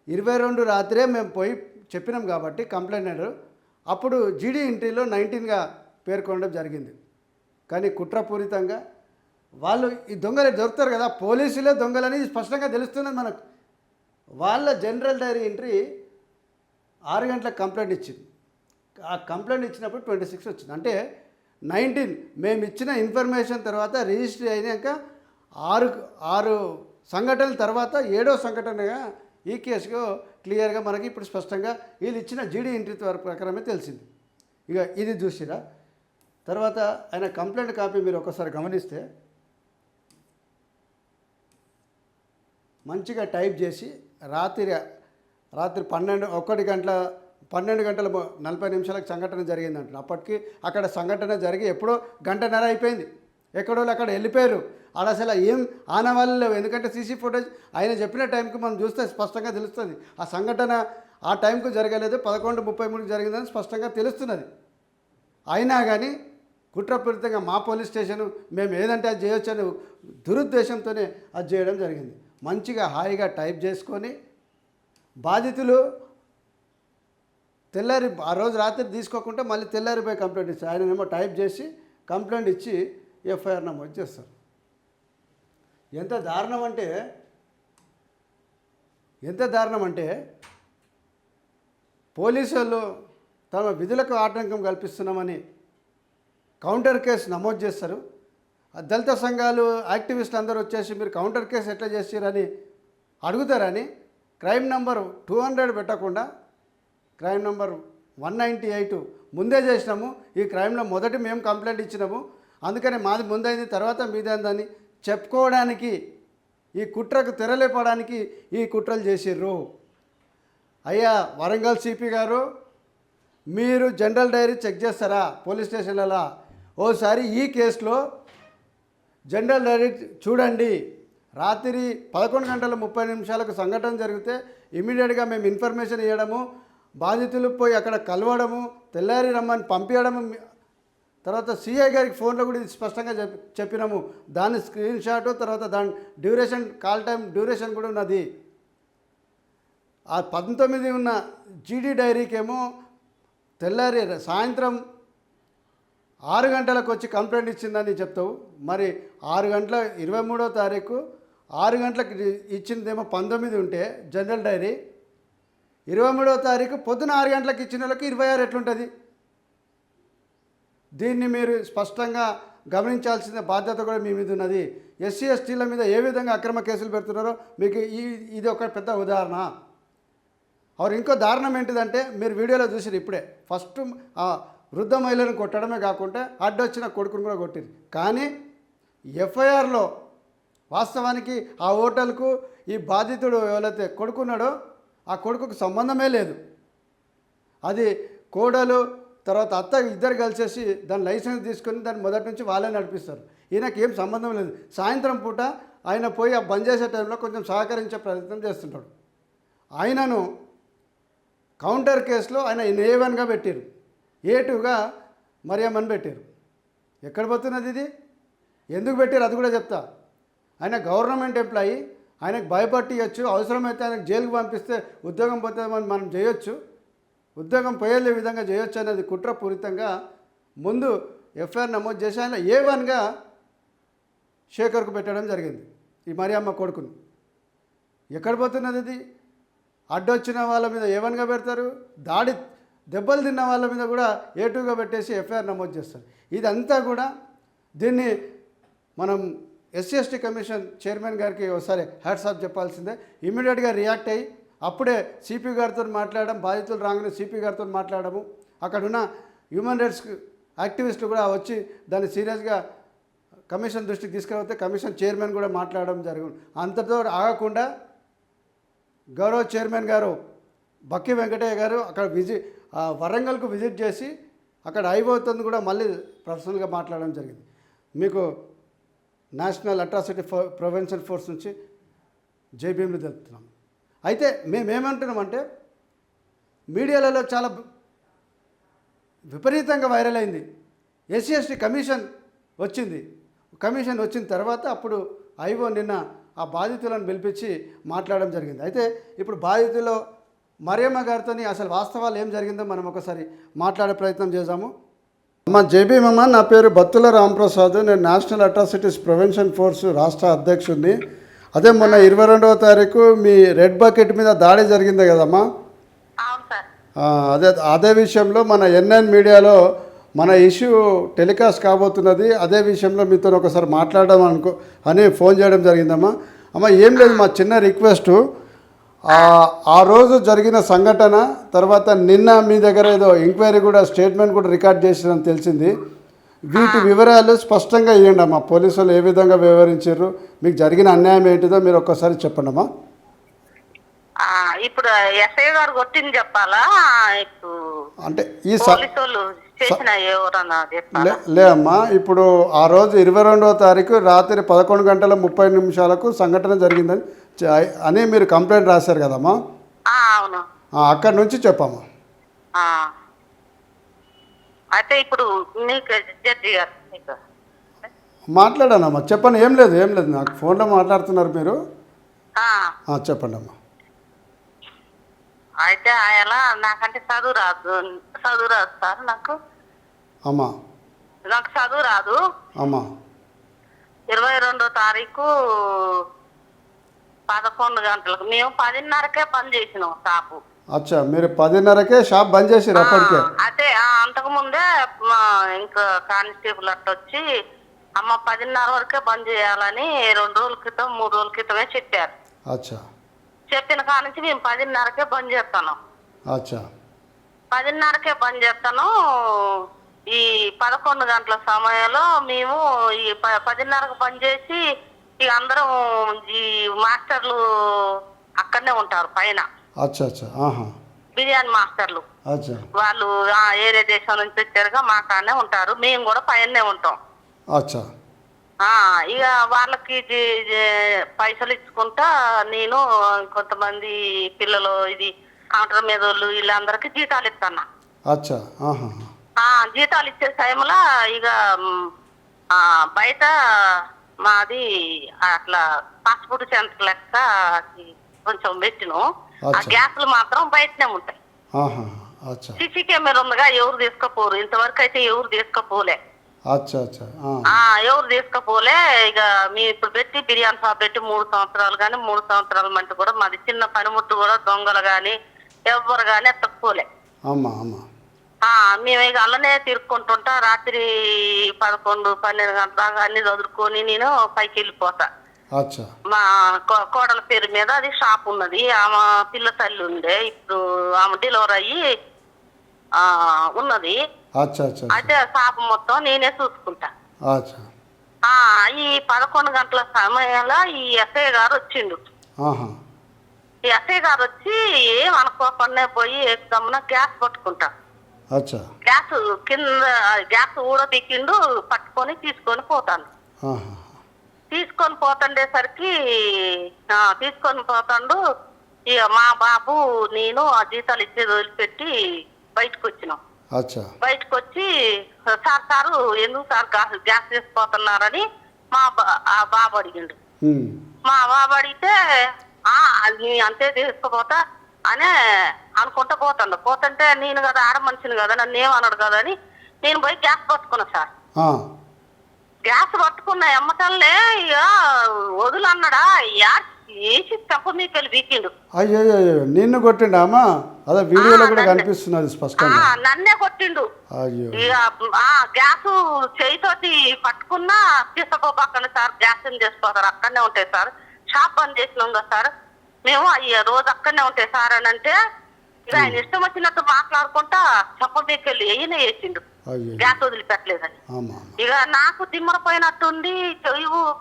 22 రాత్రే మేము పోయి చెప్పినాం కాబట్టి కంప్లైంట్ అప్పుడు జీడీ ఎంట్రీలో 19గా పేర్కొనడం జరిగింది. కానీ కుట్రపూరితంగా వాళ్ళు ఈ దొంగలు దొరుకుతారు కదా, పోలీసులే దొంగలని స్పష్టంగా తెలుస్తున్నది మనకు. వాళ్ళ జనరల్ డైరీ ఎంట్రీ 6 గంటలకు కంప్లైంట్ ఇచ్చింది. ఆ కంప్లైంట్ ఇచ్చినప్పుడు 26 వచ్చింది. అంటే 19 మేము ఇచ్చిన ఇన్ఫర్మేషన్ తర్వాత రిజిస్ట్రీ అయినాక 6 సంఘటనల తర్వాత 7వ సంఘటనగా ఈ కేసుకు క్లియర్గా మనకి ఇప్పుడు స్పష్టంగా వీళ్ళు ఇచ్చిన జీడీ ఎంట్రీ ప్రకారమే తెలిసింది. ఇక ఇది చూసిరా. తర్వాత ఆయన కంప్లైంట్ కాపీ మీరు ఒకసారి గమనిస్తే మంచిగా టైప్ చేసి రాత్రి 12 గంటల 40 నిమిషాలకు సంఘటన జరిగిందంట. అప్పటికి అక్కడ సంఘటన జరిగి ఎప్పుడో గంటన్నర అయిపోయింది. ఎక్కడో అక్కడ వెళ్ళిపోయారు. ఆడ అసలు ఏం ఆనవాళ్ళు లేవు. ఎందుకంటే సీసీ ఫుటేజ్ ఆయన చెప్పిన టైంకి మనం చూస్తే స్పష్టంగా తెలుస్తుంది ఆ సంఘటన ఆ టైంకు జరగలేదు, 11:33కి జరిగిందని స్పష్టంగా తెలుస్తున్నది. అయినా కానీ కుట్రపూరితంగా మా పోలీస్ స్టేషను మేము ఏదంటే అది చేయొచ్చని దురుద్దేశంతోనే అది చేయడం జరిగింది. మంచిగా హాయిగా టైప్ చేసుకొని బాధితులు తెల్లారి ఆ రోజు రాత్రి తీసుకోకుండా మళ్ళీ తెల్లారిపోయి కంప్లైంట్ ఇచ్చారు. ఆయనేమో టైప్ చేసి కంప్లైంట్ ఇచ్చి ఎఫ్ఐఆర్ నమోదు చేస్తారు. ఎంత దారుణం అంటే పోలీసు వాళ్ళు తమ విధులకు ఆటంకం కల్పిస్తున్నామని కౌంటర్ కేసు నమోదు చేస్తారు. దళిత సంఘాలు యాక్టివిస్టులు అందరూ వచ్చేసి మీరు కౌంటర్ కేసు ఎట్లా చేసిరని అడుగుతారని క్రైమ్ నెంబర్ 200 పెట్టకుండా క్రైమ్ నెంబర్ 198 ముందే చేసినాము. ఈ క్రైమ్లో మొదటి మేము కంప్లైంట్ ఇచ్చినాము, అందుకని మాది ముందైంది తర్వాత మీదైందని చెప్పుకోవడానికి, ఈ కుట్రకు తెరలేపడానికి ఈ కుట్రలు చేసిర్రు. అయ్యా వరంగల్ సిపి గారు, మీరు జనరల్ డైరీ చెక్ చేస్తారా పోలీస్ స్టేషన్లలో? ఓసారి ఈ కేసులో జనరల్ డైరీ చూడండి. రాత్రి 11:30 సంఘటన జరిగితే ఇమీడియట్గా మేము ఇన్ఫర్మేషన్ ఇవ్వడము, బాధితులు పోయి అక్కడ కలవడము, తెల్లారి రమ్మని పంపించడము, తర్వాత సిఐ గారికి ఫోన్లో కూడా ఇది స్పష్టంగా చెప్పినాము. దాని స్క్రీన్ షాట్, తర్వాత దాని డ్యూరేషన్, కాల్ టైం డ్యూరేషన్ కూడా ఉన్నది. ఆ 19 ఉన్న జీడీ డైరీకేమో తెల్లారి సాయంత్రం 6 గంటలకు వచ్చి కంప్లైంట్ ఇచ్చిందని చెప్తావు. మరి 6 గంటల 23వ తారీఖు 6 గంటలకు ఇచ్చిందేమో 19 ఉంటే జనరల్ డైరీ, 23వ తారీఖు పొద్దున 6 గంటలకు ఇచ్చిన వాళ్ళకి 26 ఎట్లుంటుంది? దీన్ని మీరు స్పష్టంగా గమనించాల్సిన బాధ్యత కూడా మీ మీద ఉన్నది. ఎస్సీ ఎస్టీల మీద ఏ విధంగా అక్రమ కేసులు పెడుతున్నారో మీకు ఇది ఒక పెద్ద ఉదాహరణ. और इंको दारुणम ఏంటిదంటే మీరు వీడియోలో చూసిరు ఇప్పుడే ఫస్ట్ ఆ వృద్ధ మహిళను కొట్టడమే కాకుండా అడ్డొచ్చిన కొడుకును కూడా కొట్టిరు. కానీ ఎఫ్ఐఆర్ లో వాస్తవానికి ఆ హోటల్కు ఈ బాధితుడు ఎవరైతే కొడుకున్నాడో ఆ కొడుకుకు సంబంధమే లేదు. అది కోడలు తర్వాత అత్త ఇద్దరు కలిసేసి దాని లైసెన్స్ తీసుకొని దాన్ని మొదటి నుంచి వాళ్ళే నడిపిస్తారు. ఈయనకి ఏం సంబంధం లేదు. సాయంత్రం పూట ఆయన పోయి ఆ బంద్ చేసే టైంలో కొంచెం సహకరించే ప్రయత్నం చేస్తుంటాడు. ఆయనను కౌంటర్ కేసులో ఆయన A1గా పెట్టారు, A2గా మరియమ్మని పెట్టారు. ఎక్కడ పోతున్నది ఇది? ఎందుకు పెట్టారు అది కూడా చెప్తా. ఆయన గవర్నమెంట్ ఎంప్లాయీ, ఆయనకు భయపట్టియచ్చు, అవసరమైతే ఆయనకు జైలుకు పంపిస్తే ఉద్యోగం పోతుందని మనం చేయొచ్చు, ఉద్యోగం పోయే విధంగా చేయొచ్చు అనేది కుట్రపూరితంగా ముందు ఎఫ్ఐఆర్ నమోదు చేసి ఆయన A1గా శేఖర్కు పెట్టడం జరిగింది. ఈ మరియమ్మ కొడుకుని. ఎక్కడ పోతున్నది ఇది? అడ్డొచ్చిన వాళ్ళ మీద A1గా పెడతారు, దెబ్బలు తిన్న వాళ్ళ మీద కూడా A2గా పెట్టేసి ఎఫ్ఐఆర్ నమోదు చేస్తారు. ఇదంతా కూడా దీన్ని మనం SC/ST కమిషన్ చైర్మన్ గారికి ఒకసారి హ్యాట్స్ ఆఫ్ చెప్పాల్సిందే. ఇమీడియట్గా రియాక్ట్ అయ్యి అప్పుడే సిపి గారితో మాట్లాడడం, బాధితులు రాగానే సిపి గారితో మాట్లాడము, అక్కడున్న హ్యూమన్ రైట్స్ యాక్టివిస్టులు కూడా వచ్చి దాన్ని సీరియస్గా కమిషన్ దృష్టికి తీసుకురాతే కమిషన్ చైర్మన్ కూడా మాట్లాడడం జరిగింది. అంతతో ఆగకుండా గౌరవ చైర్మన్ గారు బక్కి వెంకటయ్య గారు అక్కడ వరంగల్కు విజిట్ చేసి అక్కడ ఐఓతో కూడా మళ్ళీ పర్సనల్గా మాట్లాడడం జరిగింది. మీకు నేషనల్ అట్రాసిటీ ప్రివెన్షన్ ఫోర్స్ నుంచి జైభీములు తెలుపుతున్నాం. అయితే మేమేమంటున్నామంటే మీడియాలలో చాలా విపరీతంగా వైరల్ అయింది. ఎస్సీ ఎస్టీ కమిషన్ వచ్చిన తర్వాత అప్పుడు ఐఓ నిన్న ఆ బాధితులను పిలిపించి మాట్లాడడం జరిగింది. అయితే ఇప్పుడు బాధితుల్లో మరియమ్మ గారితో అసలు వాస్తవాలు ఏం జరిగిందో మనం ఒకసారి మాట్లాడే ప్రయత్నం చేద్దాము. అమ్మ జైభీమమ్మ, నా పేరు బత్తుల రాంప్రసాద్, నేను నేషనల్ అట్రాసిటీస్ ప్రివెన్షన్ ఫోర్స్ రాష్ట్ర అధ్యక్షుడిని. అదే మొన్న 22వ తారీఖు మీ రెడ్ బకెట్ మీద దాడి జరిగింది కదమ్మా. అదే విషయంలో మన ఎన్ఎన్ మీడియాలో మన ఇష్యూ టెలికాస్ట్ కాబోతున్నది. అదే విషయంలో మీతో ఒకసారి మాట్లాడడం అని ఫోన్ చేయడం జరిగిందమ్మా. అమ్మ ఏం లేదు, మా చిన్న రిక్వెస్టు, ఆ రోజు జరిగిన సంఘటన తర్వాత నిన్న మీ దగ్గర ఏదో ఎంక్వైరీ కూడా స్టేట్మెంట్ కూడా రికార్డ్ చేసిరని తెలిసింది. వీటి వివరాలు స్పష్టంగా ఇవ్వండి అమ్మా. పోలీసులు ఏ విధంగా వ్యవహరించారు, మీకు జరిగిన అన్యాయం ఏంటిదో మీరు ఒక్కసారి చెప్పండి అమ్మా.
ఇప్పుడు ఎస్ఐ గారు కొట్టింది చెప్పాలా, ఇప్పుడు
అంటే ఈ లేమ్మా, ఇప్పుడు ఆ రోజు 22వ తారీఖు రాత్రి 11:30 సంఘటన జరిగిందని అని మీరు కంప్లైంట్ రాశారు కదమ్మా.
అవును,
అక్కడి నుంచి చెప్పమ్మా.
అయితే ఇప్పుడు జడ్జి గారు
మాట్లాడానమ్మా, చెప్పండి. ఏం లేదు నాకు ఫోన్లో మాట్లాడుతున్నారు మీరు. చెప్పండి అమ్మా.
అయితే ఆయన నాకంటే చదువు రాదు సార్. నాకు చదువు రాదు
అమ్మా.
22వ తారీఖు 11 గంటలకు మేము 10:30కే బంద్ చేసినాం షాపు.
అచ్చా, మీరు 10:30కే షాప్ బంద్ చేసిరు అప్పటికే?
అదే అంతకు ముందే ఇంకా కానిస్టేబుల్ వచ్చి అమ్మ 10:30 వరకే బంద్ చేయాలని 2 రోజుల క్రితం 3 రోజుల క్రితమే చెప్పారు.
అచ్చా,
చెప్పిన కాడ నుంచి మేము 10:30కే బంద్ చేస్తాను.
అచ్చా,
10:30కే బంద్ చేస్తాను. ఈ 11 గంటల సమయంలో మేము ఈ 10:30కు బంద్ చేసి ఇక అందరం ఈ మాస్టర్లు అక్కడనే ఉంటారు పైన.
అచ్చా అచ్చా,
బిర్యానీ మాస్టర్లు
అచ్చా,
వాళ్ళు ఏరే దేశం నుంచి వచ్చారుగా మా కాడనే ఉంటారు. మేము కూడా పైనే ఉంటాం.
అచ్చా,
ఇక వాళ్ళకి పైసలు ఇచ్చుకుంటా నేను కొంతమంది పిల్లలు ఇది కౌంటర్ మీద వాళ్ళు వీళ్ళందరికి జీతాలు ఇస్తాను.
అచ్చా,
జీతాలు ఇచ్చే టైంలో ఇక బయట మాది అట్లా ఫాస్ట్ ఫుడ్ సెంటర్ లెక్క కొంచెం పెట్టిను. ఆ గ్యాస్లు మాత్రం బయటనే ఉంటాయి. సీసీ కెమెరా ఉందిగా, ఎవరు తీసుకపోరు. ఇంతవరకు అయితే ఎవరు తీసుకపోలే. ఎవరు తీసుకపోలే. ఇక మీ ఇప్పుడు పెట్టి బిర్యానీ షాప్ పెట్టి 3 సంవత్సరాలు కానీ 3 సంవత్సరాల మంటే కూడా మాది చిన్న పనిముట్టు కూడా దొంగలు కానీ ఎవరు కానీ ఎత్తకపోలే. మేము ఇక అలానే తిరుక్కుంటుంటా. రాత్రి 11-12 గంటల దాకా అన్ని చదువుకొని నేను పైకి వెళ్ళిపోతా. మా కోడల పేరు మీద అది షాప్ ఉన్నది. ఆమె పిల్ల తల్లి ఉండే, ఇప్పుడు ఆమె డెలివరీ అయ్యి ఉన్నది. అయితే షాప్ మొత్తం నేనే చూసుకుంటా. ఈ 11 గంటల సమయంలో ఈ ఎస్ఐ గారు వచ్చిండు. ఈ ఎస్ఐ గారు వచ్చి ఏం అనుకోకుండా పోయి గమ్మున గ్యాస్ పట్టుకుంటా. గ్యాస్ కింద గ్యాస్ ఊడబిక్కిండు, పట్టుకొని తీసుకొని పోతాను. తీసుకొని పోతాండు. ఇక మా బాబు నేను ఆ జీతాలు ఇచ్చేది వదిలిపెట్టి బయటకు వచ్చినాం. బయటకు వచ్చి సారు ఎందుకు సార్ గ్యాస్ తీసుకుపోతున్నారని ఆ బాబు అడిగిండు. మా బాబు అడిగితే అంతే తీసుకుపోతా అని అనుకుంటా పోతుంటే నేను కదా ఆడ మనిషిని కదా, నన్ను ఏమన్నాడు కదా అని నేను పోయి గ్యాస్ పట్టుకున్నా సార్. గ్యాస్ పట్టుకున్న ఎమ్మటల్లే ఇక వదులు అన్నాడా, వేసి తప్ప మీకు వెళ్ళి వీకిండు.
అయ్యో, నిన్ను కొట్టిండు అమ్మా? అదే వీడియోలో కూడా కనిపిస్తున్నది స్పష్టంగా.
నన్నే కొట్టిండు. ఇక గ్యాస్ చేయితోటి పట్టుకున్నా తీసుకుపోకండి సార్, గ్యాస్ ఏం చేసుకోతారు అక్కడనే ఉంటాయి సార్, షాప్ బంద్ చేసినాం కదా సార్ మేము, రోజు అక్కడనే ఉంటాయి సార్ అని అంటే ఇక ఆయన ఇష్టం వచ్చినట్టు మాట్లాడుకుంటా చెప్ప మీకు వెళ్ళి వేసిండు. గ్యాస్ వదిలిపెట్టలేదని ఇక నాకు తిమ్మరపోయినట్టుంది.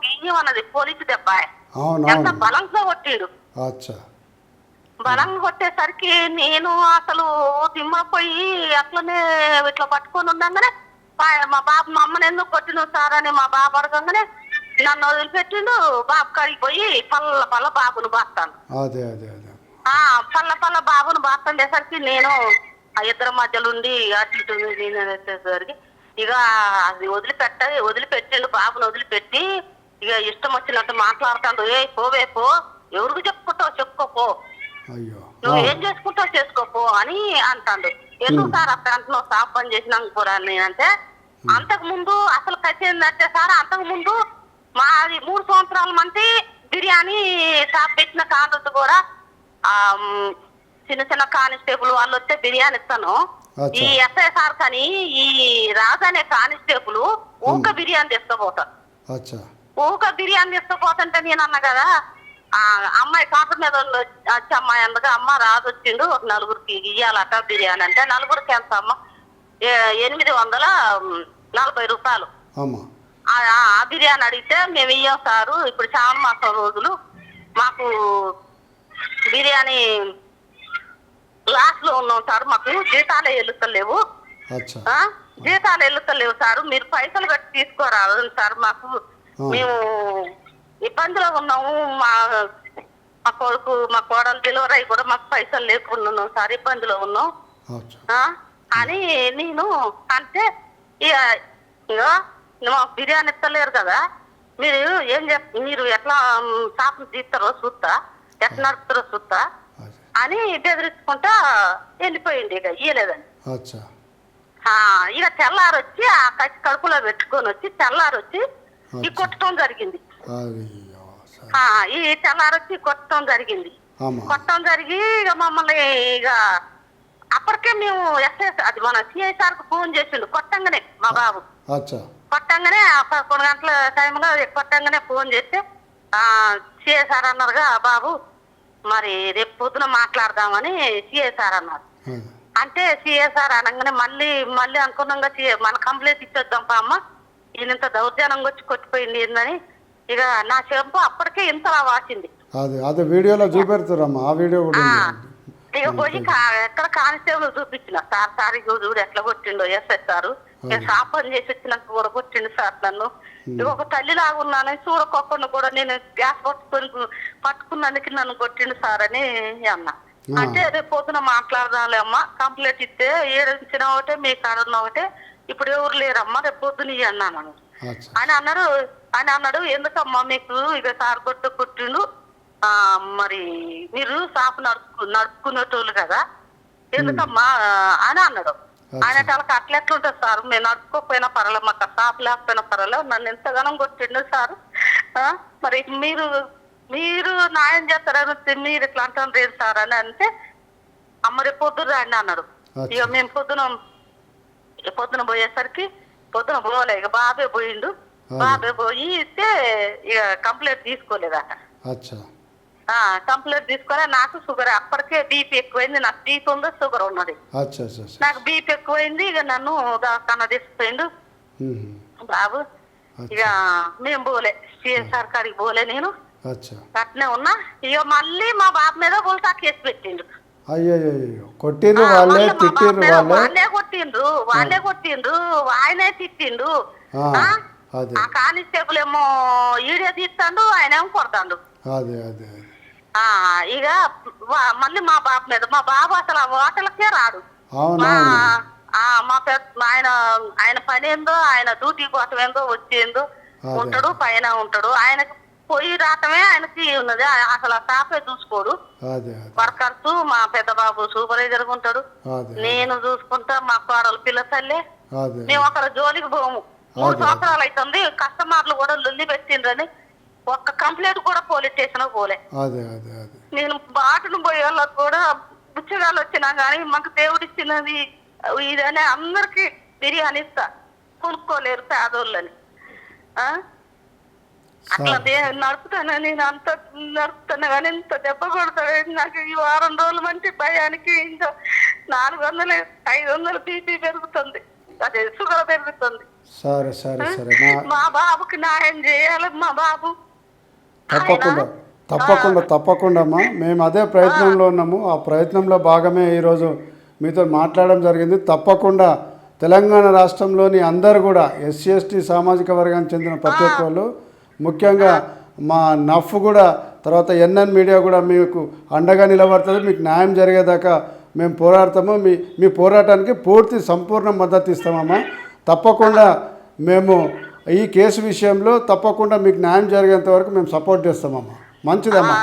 బియ్యం అన్నది పోలీసు దెబ్బ ఎంత బలంగా కొట్టిండు. బలంగా కొట్టేసరికి నేను అసలు దిమ్మపోయి అట్లనే ఇట్లా పట్టుకొని ఉండగానే మా బాబు మా అమ్మని ఎందుకు కొట్టినావు సార్ అని మా బాబు అడగంగానే నన్ను వదిలిపెట్టిండు. బాబు కాడికి పోయి పల్ల పల్ల బాబును బాస్తాను.
అదే అదే అదే
పల్ల పల్ల బాబును బాస్తుండేసరికి నేను ఆ ఇద్దరి మధ్యలో ఉండి అటు ఇటు వచ్చేసరికి ఇక అది వదిలిపెట్టిండు. బాబును వదిలిపెట్టి ఇక ఇష్టం వచ్చినట్టు మాట్లాడుతాడు. ఏ పోవే పో, ఎవరికి చెప్పుకుంటావు చెప్పుకోపో,
అయ్యో
నువ్వు ఏం చేసుకుంటావు చేసుకోపో అని అంటాడు. ఎందుకు సార్ అక్కడ అంటున్నావు సాఫ్ పని చేసినాక కూడా నేనంటే, అంతకు ముందు అసలు కచ్చి ఏంటంటే సార్, అంతకు ముందు మాది 3 సంవత్సరాల మంది బిర్యానీ షాప్ పెట్టిన కాంట్రాక్ట్ కూడా చిన్న చిన్న కానిస్టేబుల్ వాళ్ళు వస్తే బిర్యానీ ఇస్తాను. ఈ ఎస్ఐసార్ కానీ ఈ రాజు అనే కానిస్టేబుల్ ఊక బిర్యానీ తీసుకుపోతాను. ఊక బిర్యానీ తీసుకుపోతుంటే నేను అన్నా కదా, అమ్మాయి కాంట్రాక్ట్ మీద వచ్చి అమ్మాయి అందగా అమ్మ రాజు వచ్చిండు 4గురికి ఇయ్యాలట బిర్యానీ అంటే, 4గురికి ఎంత అమ్మ 840 రూపాయలు. ఆ బిర్యానీ అడిగితే మేము ఇయ్యాం సారు, ఇప్పుడు శ్రావణ మాసం రోజులు మాకు బిర్యానీ లాస్ట్ లో ఉన్నాం సార్, మాకు జీతాలే వెళ్తలేవు, జీతాలు వెళ్తలేవు సారు, మీరు పైసలు కట్టి తీసుకోరాదు సార్, మాకు మేము ఇబ్బందిలో ఉన్నాము, మా కొడుకు మా కోడలు డెలివరీ అయ్యి కూడా మాకు పైసలు లేకుండా ఉన్నాం సార్, ఇబ్బందిలో ఉన్నాం అని నేను అంటే, ఇక మాకు బిర్యానీ ఇస్తలేరు కదా, మీరు ఎట్లా షాప్ను తీస్తారో చూస్తా, ఎట్లా నడుపుతారో చూస్తా అని బెదిరించుకుంటా వెళ్ళిపోయింది. ఇక ఇయ్యలేదని ఇక తెల్లారొచ్చి ఆ కడుపులో పెట్టుకొని వచ్చి తెల్లారొచ్చి ఈ కొట్టడం జరిగింది. ఈ తెల్లారొచ్చి కొట్టడం జరిగింది. కొట్టడం జరిగి ఇక మమ్మల్ని ఇక అప్పటికే మేము అది మన సిఐ సార్కు ఫోన్ చేసిండు కొట్టంగానే, మా బాబు కొట్టంగానే 11 గంటల టైంలో కొట్టంగానే ఫోన్ చేస్తే సిఐ సార్ అన్నారుగా, బాబు మరి రేపు పొద్దున మాట్లాడదామని సిఐ సార్ అన్నారు. అంటే సిఐ సార్ అనగానే మళ్ళీ అనుకున్నాగా మన కంప్లైంట్ ఇచ్చొద్దాం అమ్మ, ఈయన ఇంత దౌర్జన్యంగా వచ్చి కొట్టిపోయింది ఏందని ఇక నా చెంపు అప్పటికే ఇంతలా వాచింది.
వీడియోలో చూపెడతారమ్మా, ఆ వీడియో కూడా
ఇక పోయి ఎక్కడ కానిస్టేబుల్ చూపించిన సార్ చూడు ఎట్లా కొట్టిండో ఎస్ఐ సారు, నేను షాప్ పని చేసి వచ్చినాక కూడా కొట్టిండు సార్ నన్ను, ఇక ఒక తల్లిలాగా ఉన్నానని చూడకోకుండా కూడా నేను గ్యాస్ పట్టుకున్నందుకు నన్ను కొట్టిండు సార్ అని అన్నా. అంటే రేపు పొద్దున మాట్లాడదాంలే అమ్మ, కంప్లైంట్ ఇస్తే ఏడించిన ఒకటే మీ కాడన్న ఒకటే, ఇప్పుడు ఎవరు లేరమ్మా రేపు పొద్దున ఇవి అన్నాను అని అన్నాడు. ఎందుకమ్మా మీకు ఇక సార్ కొట్టిండు, మరి మీరు షాప్ నడుపుకునేటోళ్ళు కదా ఎందుకమ్మా అని అన్నాడు. ఆయన వాళ్ళకి అట్లెట్లుంటుంది సార్, మేము నడుపుకోకపోయినా పర్వాలేదు, మాకు షాప్ లేకపోయినా పర్వాలేదు, నన్ను ఎంతగానో కొట్టిండు సార్, మరి మీరు న్యాయం చేస్తారని మీరు ఇట్లా అంటారు లేదు సార్ అని అంటే, అమ్మ రేపు పొద్దున రండి అన్నాడు. ఇక మేము పొద్దున పోయేసరికి పొద్దున పోలే, ఇక బాబే పోయిండు. బాబే పోయి ఇస్తే ఇక కంప్లైంట్ తీసుకోలేదట. కంప్లైంట్ తీసుకొని నాకు షుగర్ అప్పటికే బీపీ ఎక్కువైంది, నాకు బీపీ ఉందో షుగర్ ఉన్నది, నాకు బీపీ ఎక్కువైంది. ఇక నన్ను దవాఖానా తీసుకుపోయిండు బాబు. ఇక మేము పోలే సిఎస్ఆర్ కాడికి పోలే, నేను అట్నే ఉన్నా. ఇక మళ్ళీ మా బాబు మీద పోలీసా కేసు పెట్టిండు. వాళ్ళే కొట్టిండ్రు, ఆయనే తిట్టిండు. ఆ కానిస్టేబుల్ ఏమో ఈడియో తీస్తాడు, ఆయన ఏమో కొడతాడు. ఇక మళ్ళీ మా బాబు మీద, మా బాబు అసలు ఆ హోటల్కే రాడు. మా పెద్ద ఆయన పని ఏందో, ఆయన డ్యూటీ కోసం ఏందో వచ్చేందో ఉంటాడు, పైన ఉంటాడు. ఆయనకి పోయి రావటమే ఆయనకి ఉన్నది, అసలు ఆ షాపే చూసుకోడు. వర్కర్స్ మా పెద్ద బాబు సూపర్వైజర్ ఉంటాడు, నేను చూసుకుంటా, మా కోడలు పిల్ల తల్లే, మేము అక్కడ జోలికి పోము. 3 సంవత్సరాలు అవుతుంది. కస్టమర్లు కూడా లొల్లి పెట్టిండ్రని ఒక్క కంప్లైంట్ కూడా పోలీస్ స్టేషన్ పోలే. నేను బాటను పోయే వాళ్ళకి కూడా బుచ్చగాళ్ళు వచ్చినా కానీ మాకు దేవుడిచ్చినది ఇదనే అందరికి బిర్యానీ ఇస్తా, కొనుక్కోలేరు పేదోళ్ళని. అట్లా నడుపుతాను నేను, అంత నడుపుతాను కానీ ఇంత దెబ్బ కొడతాడు నాకు. ఈ వారం రోజుల మంచి భయానికి ఇంకా 400 500 బీపీ పెరుగుతుంది, అదే షుగర్ పెరుగుతుంది. మా బాబుకి న్యాయం చేయాలి. మా బాబు
తప్పకుండా అమ్మా, మేము అదే ప్రయత్నంలో ఉన్నాము. ఆ ప్రయత్నంలో భాగమే ఈరోజు మీతో మాట్లాడడం జరిగింది. తప్పకుండా తెలంగాణ రాష్ట్రంలోని అందరూ కూడా ఎస్సీ ఎస్టీ సామాజిక వర్గానికి చెందిన ప్రతి ఒక్కళ్ళు, ముఖ్యంగా మా నఫ్ కూడా, తర్వాత ఎన్ఎన్ మీడియా కూడా మీకు అండగా నిలబడుతుంది. మీకు న్యాయం జరిగేదాకా మేము పోరాడతాము. మీ పోరాటానికి పూర్తి సంపూర్ణ మద్దతు ఇస్తామమ్మా. తప్పకుండా మేము ఈ కేసు విషయంలో తప్పకుండా మీకు న్యాయం జరిగేంత వరకు మేము సపోర్ట్ చేస్తామమ్మా. మంచిదమ్మా.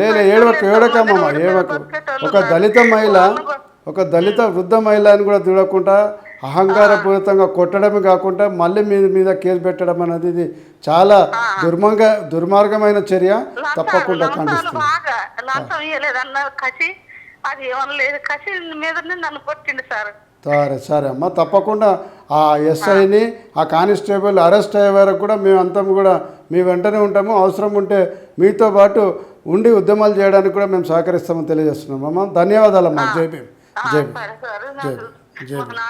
లేదు ఏడకమ్మా, ఏడకు. ఒక దళిత వృద్ధ మహిళ అని కూడా చూడకుండా అహంకారపూరితంగా కొట్టడమే కాకుండా మళ్ళీ మీద కేసు పెట్టడం అనేది ఇది చాలా దుర్మార్గమైన చర్య. తప్పకుండా ఖండిస్తున్నాం. సరే అమ్మ, తప్పకుండా ఆ ఎస్ఐని, ఆ కానిస్టేబుల్ అరెస్ట్ అయ్యే వరకు కూడా మేమంతా కూడా మీ వెంటనే ఉంటాము. అవసరం ఉంటే మీతో పాటు ఉండి ఉద్యమాలు చేయడానికి కూడా మేము సహకరిస్తామని తెలియజేస్తున్నాం అమ్మ. ధన్యవాదాలమ్మా. జై భీమ్. జై భీమ్. జై భీమ్.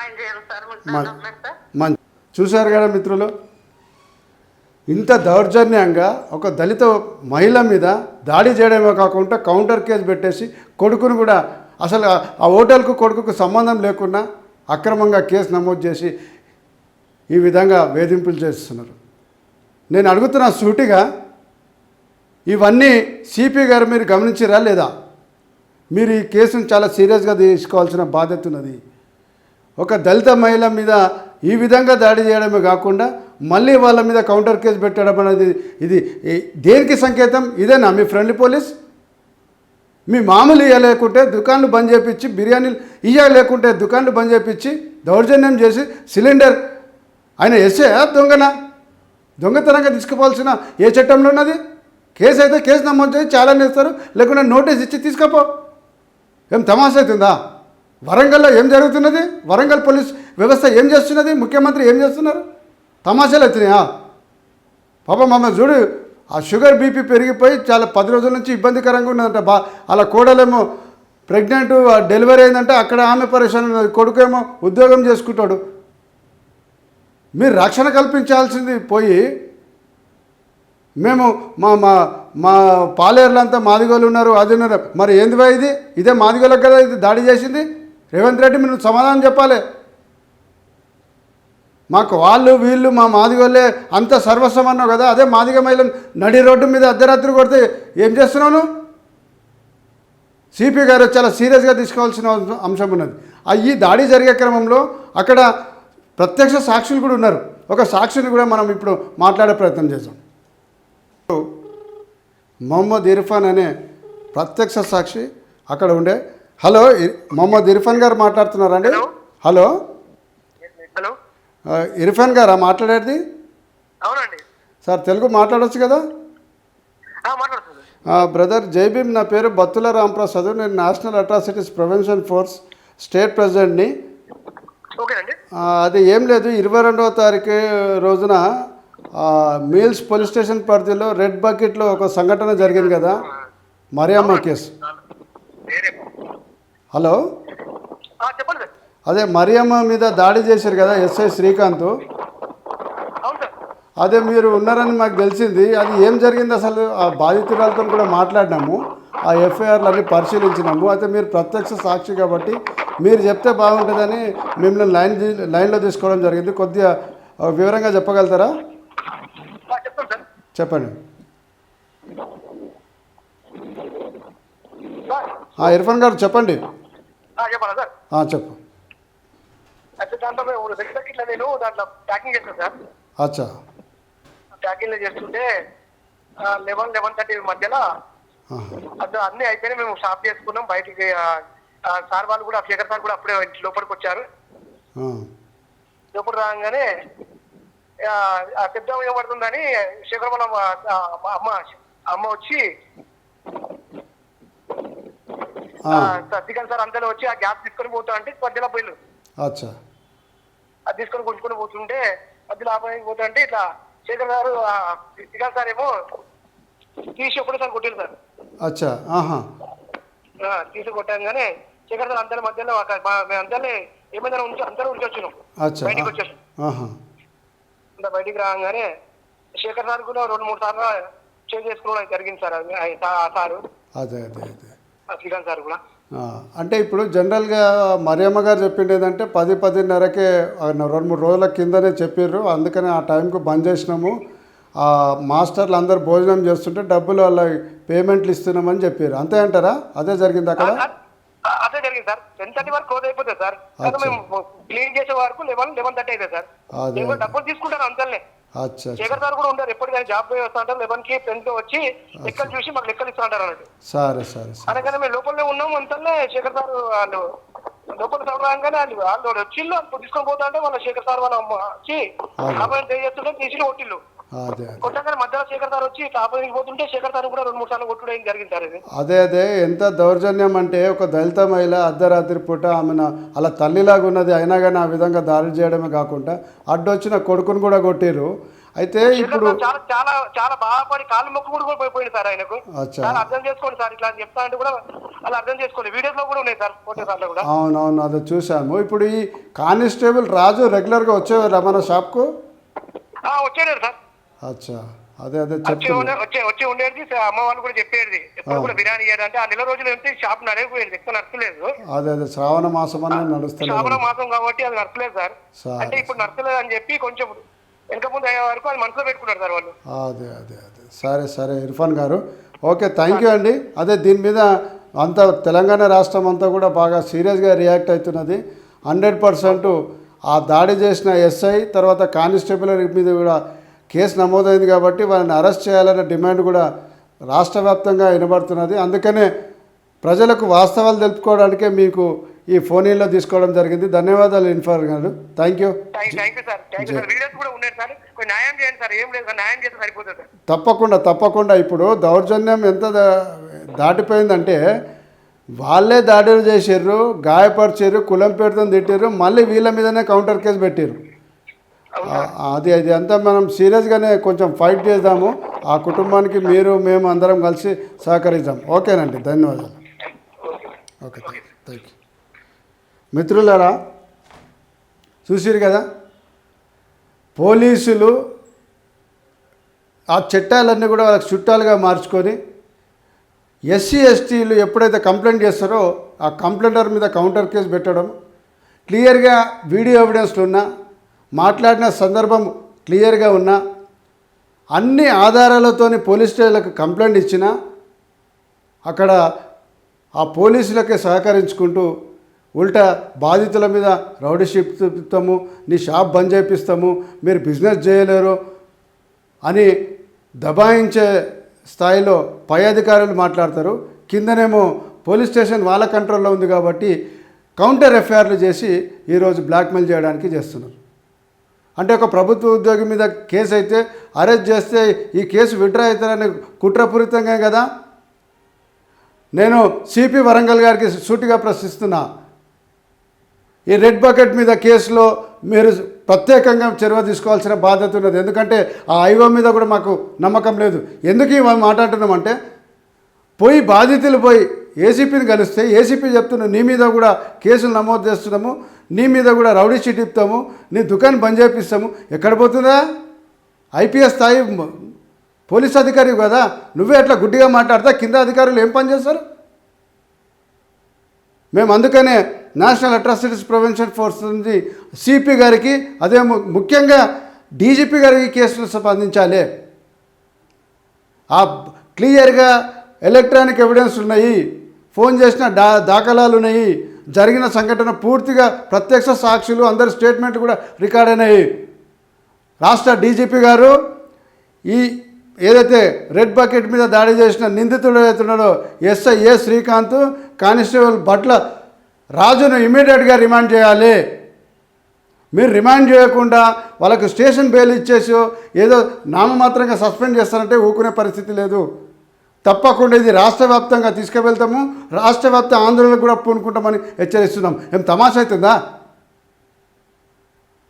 మంచి చూశారు కదా మిత్రులు, ఇంత దౌర్జన్యంగా ఒక దళిత మహిళ మీద దాడి చేయడమే కాకుండా కౌంటర్ కేసు పెట్టేసి కొడుకును కూడా, అసలు ఆ హోటల్కు కొడుకుకు సంబంధం లేకుండా అక్రమంగా కేసు నమోదు చేసి ఈ విధంగా వేధింపులు చేస్తున్నారు. నేను అడుగుతున్నా సూటిగా, ఇవన్నీ సిపి గారు మీరు గమనించారా లేదా? మీరు ఈ కేసును చాలా సీరియస్గా తీసుకోవాల్సిన బాధ్యత ఉన్నది. ఒక దళిత మహిళ మీద ఈ విధంగా దాడి చేయడమే కాకుండా మళ్ళీ వాళ్ళ మీద కౌంటర్ కేసు పెట్టడం అనేది ఇది దేనికి సంకేతం? ఇదేనా మీ ఫ్రెండ్లీ పోలీస్? మీ మామూలు ఇవ్వలేకుంటే దుకాన్లు బంద్ చేయించి, బిర్యానీలు ఇవ్వలేకుంటే దుకాన్లు బంద్ చేయించి దౌర్జన్యం చేసి సిలిండర్ ఆయన ఎస్ఏ దొంగతనంగా తీసుకుపోవాల్సిన ఏ చట్టంలో ఉన్నది? కేసు అయితే కేసు నమోదు చేసి ఛాలెంజ్ చేస్తారు, లేకుంటే నోటీస్ ఇచ్చి తీసుకపో. ఏం తమాషా అవుతుందా? వరంగల్లో ఏం జరుగుతున్నది? వరంగల్ పోలీస్ వ్యవస్థ ఏం చేస్తున్నది? ముఖ్యమంత్రి ఏం చేస్తున్నారు? తమాషాలు అవుతున్నాయా? పాపం మమ్మ చూడు, ఆ షుగర్ బీపీ పెరిగిపోయి చాలా 10 రోజుల నుంచి ఇబ్బందికరంగా ఉన్నదంట. అలా కోడలేమో ప్రెగ్నెంట్, డెలివరీ అయిందంటే అక్కడ ఆమె పరిశ్రమ ఉన్నది, కొడుకేమో ఉద్యోగం చేసుకుంటాడు. మీరు రక్షణ కల్పించాల్సింది పోయి మేము మా పాలేర్లంతా మాదిగోళ్ళు ఉన్నారు, అది ఉన్నారు. మరి ఏందివా ఇది? ఇదే మాదిగోళ్ళకి కదా ఇది దాడి చేసింది? రేవంత్ రెడ్డి మీరు సమాధానం చెప్పాలి. మాకు వాళ్ళు వీళ్ళు మా మాదిగోళ్ళే అంత సర్వస్వం అన్నావు కదా, అదే మాదిగ మహిళను నడి రోడ్డు మీద అర్ధరాత్రి కొడితే ఏం చేస్తున్నావు? సిపి గారు చాలా సీరియస్గా తీసుకోవాల్సిన అంశం ఉన్నది. ఈ దాడి జరిగే క్రమంలో అక్కడ ప్రత్యక్ష సాక్షులు కూడా ఉన్నారు. ఒక సాక్షిని కూడా మనం ఇప్పుడు మాట్లాడే ప్రయత్నం చేద్దాం. మొహమ్మద్ ఇర్ఫాన్ అనే ప్రత్యక్ష సాక్షి అక్కడ ఉండే. హలో, మొహమ్మద్ ఇర్ఫాన్ గారు మాట్లాడుతున్నారండి? హలో, ఇర్ఫాన్ గారా మాట్లాడేది?
అవునండి
సార్, తెలుగు మాట్లాడవచ్చు కదా? బ్రదర్ జై భీమ్. నా పేరు బత్తుల రాంప్రసాద్. నేను national atrocities prevention force state ప్రెసిడెంట్ని. అది ఏం లేదు, 22వ తారీఖు రోజున మీల్స్ పోలీస్ స్టేషన్ పరిధిలో రెడ్ బకెట్లో ఒక సంఘటన జరిగింది కదా, మరియమ్మ కేసు. హలో, అదే మరియమ్మ మీద దాడి చేశారు కదా ఎస్ఐ శ్రీకాంత్. అదే మీరు ఉన్నారని మాకు తెలిసింది. అది ఏం జరిగింది అసలు? ఆ బాధితురాలతో కూడా మాట్లాడినాము, ఆ ఎఫ్ఐఆర్లు అన్నీ పరిశీలించినాము. అయితే మీరు ప్రత్యక్ష సాక్షి కాబట్టి మీరు చెప్తే బాగుంటుందని మిమ్మల్ని లైన్లో తీసుకోవడం జరిగింది. కొద్దిగా వివరంగా చెప్పగలుగుతారా? చెప్పండి. ఇర్ఫాన్ గారు చెప్పండి. చెప్పు.
నేను దాంట్లో ప్యాకింగ్ చేస్తాను సార్.
అచ్చా.
ప్యాకింగ్ చేస్తుంటే 11-11:30 మధ్యలో అన్నీ అయిపోయినాయి. మేము షాప్ చేసుకున్నాం. బయటికి సార్ వాళ్ళు కూడా, శేఖర్ సార్ కూడా అప్పుడే లోపలికి వచ్చారు. లోపలికి రాగానే పెద్ద ఏమడుతుందని శేఖర్ వాళ్ళ అమ్మ వచ్చి శ్రీకాంత్ సార్ అంతలో వచ్చి ఆ గ్యాస్ తీసుకొని పోతా అంటే మధ్యలో పోయిలు.
అచ్చా.
అది తీసుకొని కొనుక్కొని పోతుంటే మధ్యలో ఆపడానికి పోతా అంటే ఇట్లా శేఖర్ గారు శ్రీకాంత్ సార్ ఏమో తీసి ఒకటేసారి కొట్టింది సార్.
అచ్చా.
తీసి కొట్టాగానే శేఖర్ సార్ అందరి మధ్యలో మేము అందరినీ ఏమైనా అందరూ ఉంచొచ్చున్నాం. బయటికి వచ్చేసాం. బయటికి రాగానే శేఖర్ సార్ కూడా 2-3 సార్లు చేసుకోవడం జరిగింది సార్. ఆ సారు
అదే అదే అదే
శ్రీకాంత్ సార్ కూడా.
అంటే ఇప్పుడు జనరల్గా మరియమ్మ గారు చెప్పింది ఏంటంటే 10-10:30కే 2-3 రోజుల కిందనే చెప్పారు, అందుకని ఆ టైంకు బంద్ చేసినాము, ఆ మాస్టర్లు అందరు భోజనం చేస్తుంటే డబ్బులు వాళ్ళ పేమెంట్లు ఇస్తున్నామని చెప్పారు. అంతే అంటారా? అదే జరిగింది అక్కడ?
అదే జరిగింది సార్. 10:30 వరకు క్లోజ్ అయిపోతుంది సార్. మేము క్లీన్ చేసే వరకు 11:30 అవుతుంది సార్. నేను డబ్బులు తీసుకుంటాను అంతలే.
అచ్చా,
శేఖర్ సార్ కూడా ఉంటారు, ఎప్పటికైనా జాబ్ పోయి వస్తా ఉంటారు. 11కి 10కి వచ్చి లెక్కలు చూసి మాకు లెక్కలు ఇస్తా ఉంటారు అన్నట్టు.
సరే సరే సరే.
అనగానే మేము లోపలనే ఉన్నాము అంతలే శేఖర్ సార్ వాళ్ళు లోపల రాగానే వాళ్ళు వచ్చిళ్ళు వాళ్ళు తీసుకొని పోతా అంటే వాళ్ళ శేఖర్ సార్ వాళ్ళ వచ్చి ఆపరేషన్ చేస్తుంటే తీసి కొట్టిళ్ళు. కొట్టగానే మధ్యలో శేఖర్ సార్ వచ్చి ఆపరేషన్ పోతుంటే శేఖర్ సార్ కూడా 2-3 సార్లు కొట్టుడు జరిగింది సార్. ఇది
అదే ఎంత దౌర్జన్యం అంటే, ఒక దళిత మహిళ అర్ధరాత్రి పూట ఆమె అలా తల్లిలాగా ఉన్నది, అయినా కానీ ఆ విధంగా దాడి చేయడమే కాకుండా అడ్డొచ్చిన కొడుకును కూడా కొట్టిరు. అయితే ఇప్పుడు
చాలా చాలా చాలా బాధపడి కాళ్ళు మొక్కు కూడా పోయిపోయింది సార్ ఆయనకు. చాలా అర్థం చేసుకోండి సార్, ఇట్లా చెప్తా అంటే కూడా అలా అర్థం చేసుకోండి. వీడియోస్ లో కూడా ఉన్నాయి సార్, ఫోటో సార్లు కూడా.
అవునవును, అదే చూసాము. ఇప్పుడు ఈ కానిస్టేబుల్ రాజు రెగ్యులర్గా వచ్చేవారా మన షాప్కు?
వచ్చేది సార్.
అచ్చా, అదే
వచ్చి ఉండేది. అమ్మ వాళ్ళు కూడా చెప్పేది ఎప్పుడు కూడా బిర్యానీ అంటే ఆ నెల రోజులు ఎంత షాప్ నడకపోయింది, ఎక్కువ నడచలేదు.
అదే శ్రావణ మాసం అనేది నడుస్తుంది.
శ్రావణ మాసం కాబట్టి అది నడచలేదు సార్. అంటే ఇప్పుడు నడచలేదు అని చెప్పి కొంచెం వెనక ముందు అయ్యే వరకు అది మనసులో పెట్టుకున్నారు సార్ వాళ్ళు.
అదే సరే ఇర్ఫాన్ గారు, ఓకే, థ్యాంక్ యూ అండి. అదే దీని మీద అంతా తెలంగాణ రాష్ట్రం అంతా కూడా బాగా సీరియస్గా రియాక్ట్ అవుతున్నది. 100% ఆ దాడి చేసిన ఎస్ఐ తర్వాత కానిస్టేబుల్ మీద కూడా కేసు నమోదైంది కాబట్టి వాళ్ళని అరెస్ట్ చేయాలనే డిమాండ్ కూడా రాష్ట్ర వ్యాప్తంగా వినబడుతున్నది. అందుకనే ప్రజలకు వాస్తవాలు తెలుపుకోవడానికే మీకు ఈ ఫోన్ ఇన్లో తీసుకోవడం జరిగింది. ధన్యవాదాలు ఇన్ఫార్ గారు, థ్యాంక్ యూ. తప్పకుండా ఇప్పుడు దౌర్జన్యం ఎంత దాటిపోయిందంటే, వాళ్ళే దాడులు చేసారు, గాయపరిచారు, కులం పేరుతో తిట్టారు, మళ్ళీ వీళ్ళ మీదనే కౌంటర్ కేసు పెట్టారు. అది అంతా మనం సీరియస్గానే కొంచెం ఫైట్ చేద్దాము. ఆ కుటుంబానికి మేము అందరం కలిసి సహకరిద్దాం. ఓకేనండి, ధన్యవాదాలు. Okay, thank you. మిత్రులారా, చూసిరు కదా, పోలీసులు ఆ చట్టాలన్నీ కూడా వాళ్ళకి చుట్టాలుగా మార్చుకొని ఎస్సీ ఎస్టీలు ఎప్పుడైతే కంప్లైంట్ చేస్తారో ఆ కంప్లైంటర్ మీద కౌంటర్ కేసు పెట్టడం, క్లియర్గా వీడియో ఎవిడెన్స్లు ఉన్నా, మాట్లాడిన సందర్భం క్లియర్గా ఉన్నా, అన్ని ఆధారాలతోని పోలీస్ స్టేషన్లకు కంప్లైంట్ ఇచ్చినా అక్కడ ఆ పోలీసులకే సహకరించుకుంటూ ఉల్టా బాధితుల మీద రౌడీ షీట్ చూపిస్తాము, నీ షాప్ బంద్ చేపిస్తాము, మీరు బిజినెస్ చేయలేరు అని దబాయించే స్థాయిలో పై అధికారులు మాట్లాడతారు. కిందనేమో పోలీస్ స్టేషన్ వాళ్ళ కంట్రోల్లో ఉంది కాబట్టి కౌంటర్ ఎఫ్ఐఆర్లు చేసి ఈరోజు బ్లాక్మెయిల్ చేయడానికి చేస్తున్నారు. అంటే ఒక ప్రభుత్వ ఉద్యోగి మీద కేసు అయితే అరెస్ట్ చేస్తే ఈ కేసు విత్డ్రా అవుతారని కుట్రపూరితంగా కదా. నేను సిపి వరంగల్ గారికి సూటిగా ప్రశ్నిస్తున్నా, ఈ రెడ్ బకెట్ మీద కేసులో మీరు ప్రత్యేకంగా చొరవ తీసుకోవాల్సిన బాధ్యత ఉన్నది. ఎందుకంటే ఆ ఐఓ మీద కూడా మాకు నమ్మకం లేదు. ఎందుకు ఇవి మాట్లాడుతున్నామంటే, బాధితులు పోయి ఏసీపీని కలిస్తే ఏసీపీ చెప్తున్నాం నీ మీద కూడా కేసులు నమోదు చేస్తున్నాము, నీ మీద కూడా రౌడీ షీట్ ఇస్తాము, నీ దుకాణం బంద్ చేపిస్తాము. ఎక్కడ పోతుందా? ఐపీఎస్ స్థాయి పోలీస్ అధికారి కదా, నువ్వే అట్లా గుడ్డిగా మాట్లాడితే కింద అధికారులు ఏం పని చేస్తారు? మేము అందుకనే నేషనల్ అట్రాసిటీస్ ప్రివెన్షన్ ఫోర్స్ నుంచి సిపి గారికి, అదే ముఖ్యంగా డీజీపీ గారికి కేసులు స్పందించాలి. ఆ క్లియర్గా ఎలక్ట్రానిక్ ఎవిడెన్స్ ఉన్నాయి, ఫోన్ చేసిన దాఖలాలు ఉన్నాయి, జరిగిన సంఘటన పూర్తిగా ప్రత్యక్ష సాక్షులు అందరి స్టేట్మెంట్ కూడా రికార్డ్ అయినాయి. రాష్ట్ర డీజీపీ గారు ఈ ఏదైతే రెడ్ బకెట్ మీద దాడి చేసిన నిందితుడు ఏదైతున్నాడో ఎస్ఐ ఏ శ్రీకాంత్, కానిస్టేబుల్ బట్ల రాజును ఇమీడియట్గా రిమాండ్ చేయాలి. మీరు రిమాండ్ చేయకుండా వాళ్ళకు స్టేషన్ బెయిల్ ఇచ్చేసి ఏదో నామమాత్రంగా సస్పెండ్ చేస్తారంటే ఊకునే పరిస్థితి లేదు. తప్పకుండా ఇది రాష్ట్ర వ్యాప్తంగా తీసుకువెళ్తాము, రాష్ట్ర వ్యాప్త ఆందోళనకు కూడా పూనుకుంటామని హెచ్చరిస్తున్నాం. ఏం తమాషా అవుతుందా?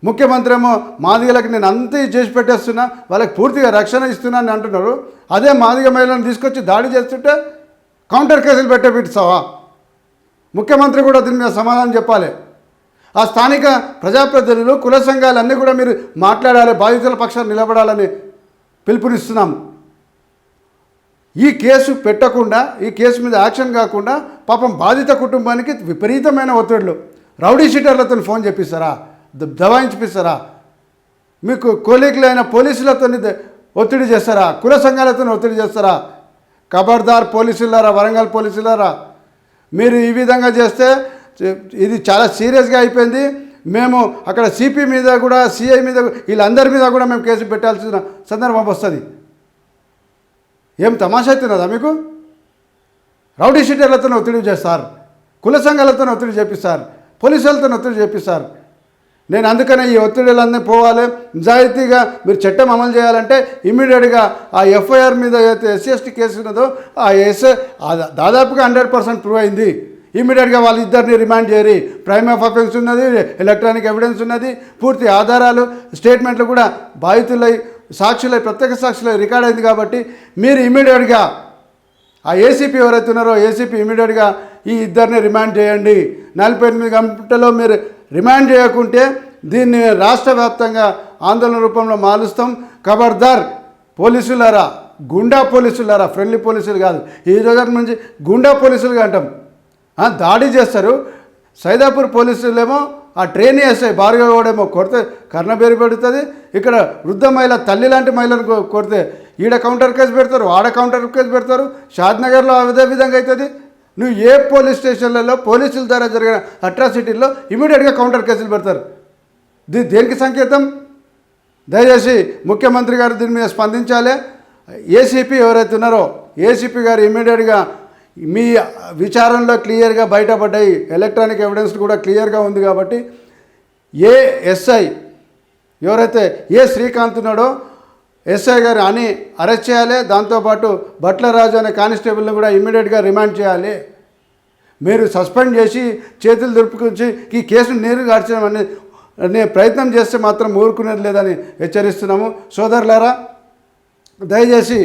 ముఖ్యమంత్రి ఏమో మాదిగలకు నేను అంతా చేసి పెట్టేస్తున్నా, వాళ్ళకి పూర్తిగా రక్షణ ఇస్తున్నా అని అంటున్నారు. అదే మాదిగ మహిళలను తీసుకొచ్చి దాడి చేస్తుంటే కౌంటర్ కేసులు పెట్టిస్తావా? ముఖ్యమంత్రి కూడా దీని మీద సమాధానం చెప్పాలి. ఆ స్థానిక ప్రజాప్రతినిధులు, కుల సంఘాలన్నీ కూడా మీరు మాట్లాడాలి, బాధితుల పక్షాన్ని నిలబడాలని పిలుపునిస్తున్నాం. ఈ కేసు పెట్టకుండా, ఈ కేసు మీద యాక్షన్ కాకుండా పాపం బాధిత కుటుంబానికి విపరీతమైన ఒత్తిడులు. రౌడీ షీటర్లతో ఫోన్ చేపిస్తారా, దబాయించిపిస్తారా, మీకు కోలీకులైన పోలీసులతో ఒత్తిడి చేస్తారా, కుల సంఘాలతో ఒత్తిడి చేస్తారా? ఖబర్దార్ పోలీసులారా, వరంగల్ పోలీసులారా, మీరు ఈ విధంగా చేస్తే ఇది చాలా సీరియస్గా అయిపోయింది. మేము అక్కడ సిపి మీద కూడా, సిఐ మీద, వీళ్ళందరి మీద కూడా మేము కేసు పెట్టాల్సిన సందర్భం వస్తుంది. ఏం తమాషా అవుతున్నదా మీకు? రౌడీ షీటర్లతో ఒత్తిడి చేస్తారు, కుల సంఘాలతో ఒత్తిడి చేపిస్తారు, పోలీసులతో ఒత్తిడి చేపిస్తారు. నేను అందుకనే ఈ ఒత్తిడిలన్నీ పోవాలి. నిజాయితీగా మీరు చట్టం అమలు చేయాలంటే ఇమ్మీడియట్గా ఆ ఎఫ్ఐఆర్ మీద ఏదైతే SC/ST కేసు ఉన్నదో ఆ దాదాపుగా 100% ప్రూవ్ అయింది. ఇమ్మీడియట్గా వాళ్ళిద్దరిని రిమాండ్ చేయరి. ప్రైమ్ ఆఫ్ అఫెన్స్ ఉన్నది, ఎలక్ట్రానిక్ ఎవిడెన్స్ ఉన్నది, పూర్తి ఆధారాలు, స్టేట్మెంట్లు కూడా బాధితులై, సాక్షులై, ప్రత్యక్ష సాక్షులై రికార్డ్ అయింది. కాబట్టి మీరు ఇమ్మీడియట్గా ఆ ఏసీపీ ఎవరైతే ఉన్నారో ఏసీపీ ఇమ్మీడియట్గా ఈ ఇద్దరిని రిమాండ్ చేయండి. 48 గంటల్లో మీరు రిమాండ్ చేయకుంటే దీన్ని రాష్ట్ర వ్యాప్తంగా ఆందోళన రూపంలో మారుస్తాం. ఖబర్దార్ పోలీసులారా, గుండా పోలీసులారా, ఫ్రెండ్లీ పోలీసులు కాదు, ఈ రోజు నుంచి గుండా పోలీసులుగా అంటాం. దాడి చేస్తారు. సైదాపూర్ పోలీసులేమో ఆ ట్రైన్ ఎస్ఐ భార్గవడేమో కొడితే కర్ణబేరి పెడుతుంది. ఇక్కడ వృద్ధ మహిళ, తల్లి లాంటి మహిళను కొడితే ఈడ కౌంటర్ కేసు పెడతారు, ఆడ కౌంటర్ కేసు పెడతారు. షాద్నగర్లో అదే విధంగా అవుతుంది. నువ్వు ఏ పోలీస్ స్టేషన్లలో పోలీసుల ద్వారా జరిగిన అట్రాసిటీల్లో ఇమీడియట్గా కౌంటర్ కేసులు పెడతారు. దేనికి సంకేతం? దయచేసి ముఖ్యమంత్రి గారు దీని మీద స్పందించాలి. ఏసీపీ ఎవరైతే ఉన్నారో ఏసీపీ గారు ఇమీడియట్గా మీ విచారణలో క్లియర్గా బయటపడ్డాయి, ఎలక్ట్రానిక్ ఎవిడెన్స్ కూడా క్లియర్గా ఉంది. కాబట్టి ఏ ఎస్ఐ ఎవరైతే శ్రీకాంత్ ఉన్నాడో ఎస్ఐ గారు అని అరెస్ట్ చేయాలి. దాంతోపాటు బట్లరాజు అనే కానిస్టేబుల్ని కూడా ఇమ్మీడియట్గా రిమాండ్ చేయాలి. మీరు సస్పెండ్ చేసి చేతులు దులుపుకొచ్చి ఈ కేసును నీరు గార్చడం అనే ప్రయత్నం చేస్తే మాత్రం ఊరుకునేది లేదని హెచ్చరిస్తున్నాము. సోదరులారా, దయచేసి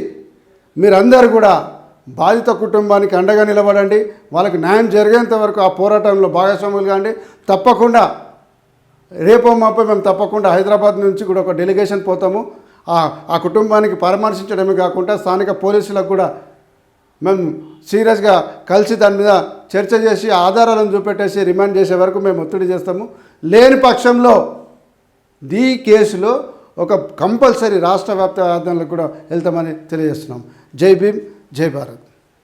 మీరందరూ కూడా బాధిత కుటుంబానికి అండగా నిలబడండి. వాళ్ళకి న్యాయం జరిగేంత వరకు ఆ పోరాటంలో భాగస్వాములు కాండి. తప్పకుండా రేపో మాపో మేము తప్పకుండా హైదరాబాద్ నుంచి కూడా ఒక డెలిగేషన్ పోతాము. ఆ కుటుంబానికి పరామర్శించడమే కాకుండా స్థానిక పోలీసులకు కూడా మేము సీరియస్గా కలిసి దాని మీద చర్చ చేసి ఆధారాలను చూపెట్టేసి రిమాండ్ చేసే వరకు మేము ఒత్తిడి చేస్తాము. లేని పక్షంలో ఈ కేసులో ఒక కంపల్సరీ రాష్ట్ర వ్యాప్త ఆందోళనకు కూడా వెళ్తామని తెలియజేస్తున్నాం. జై భీమ్, జై భారత్.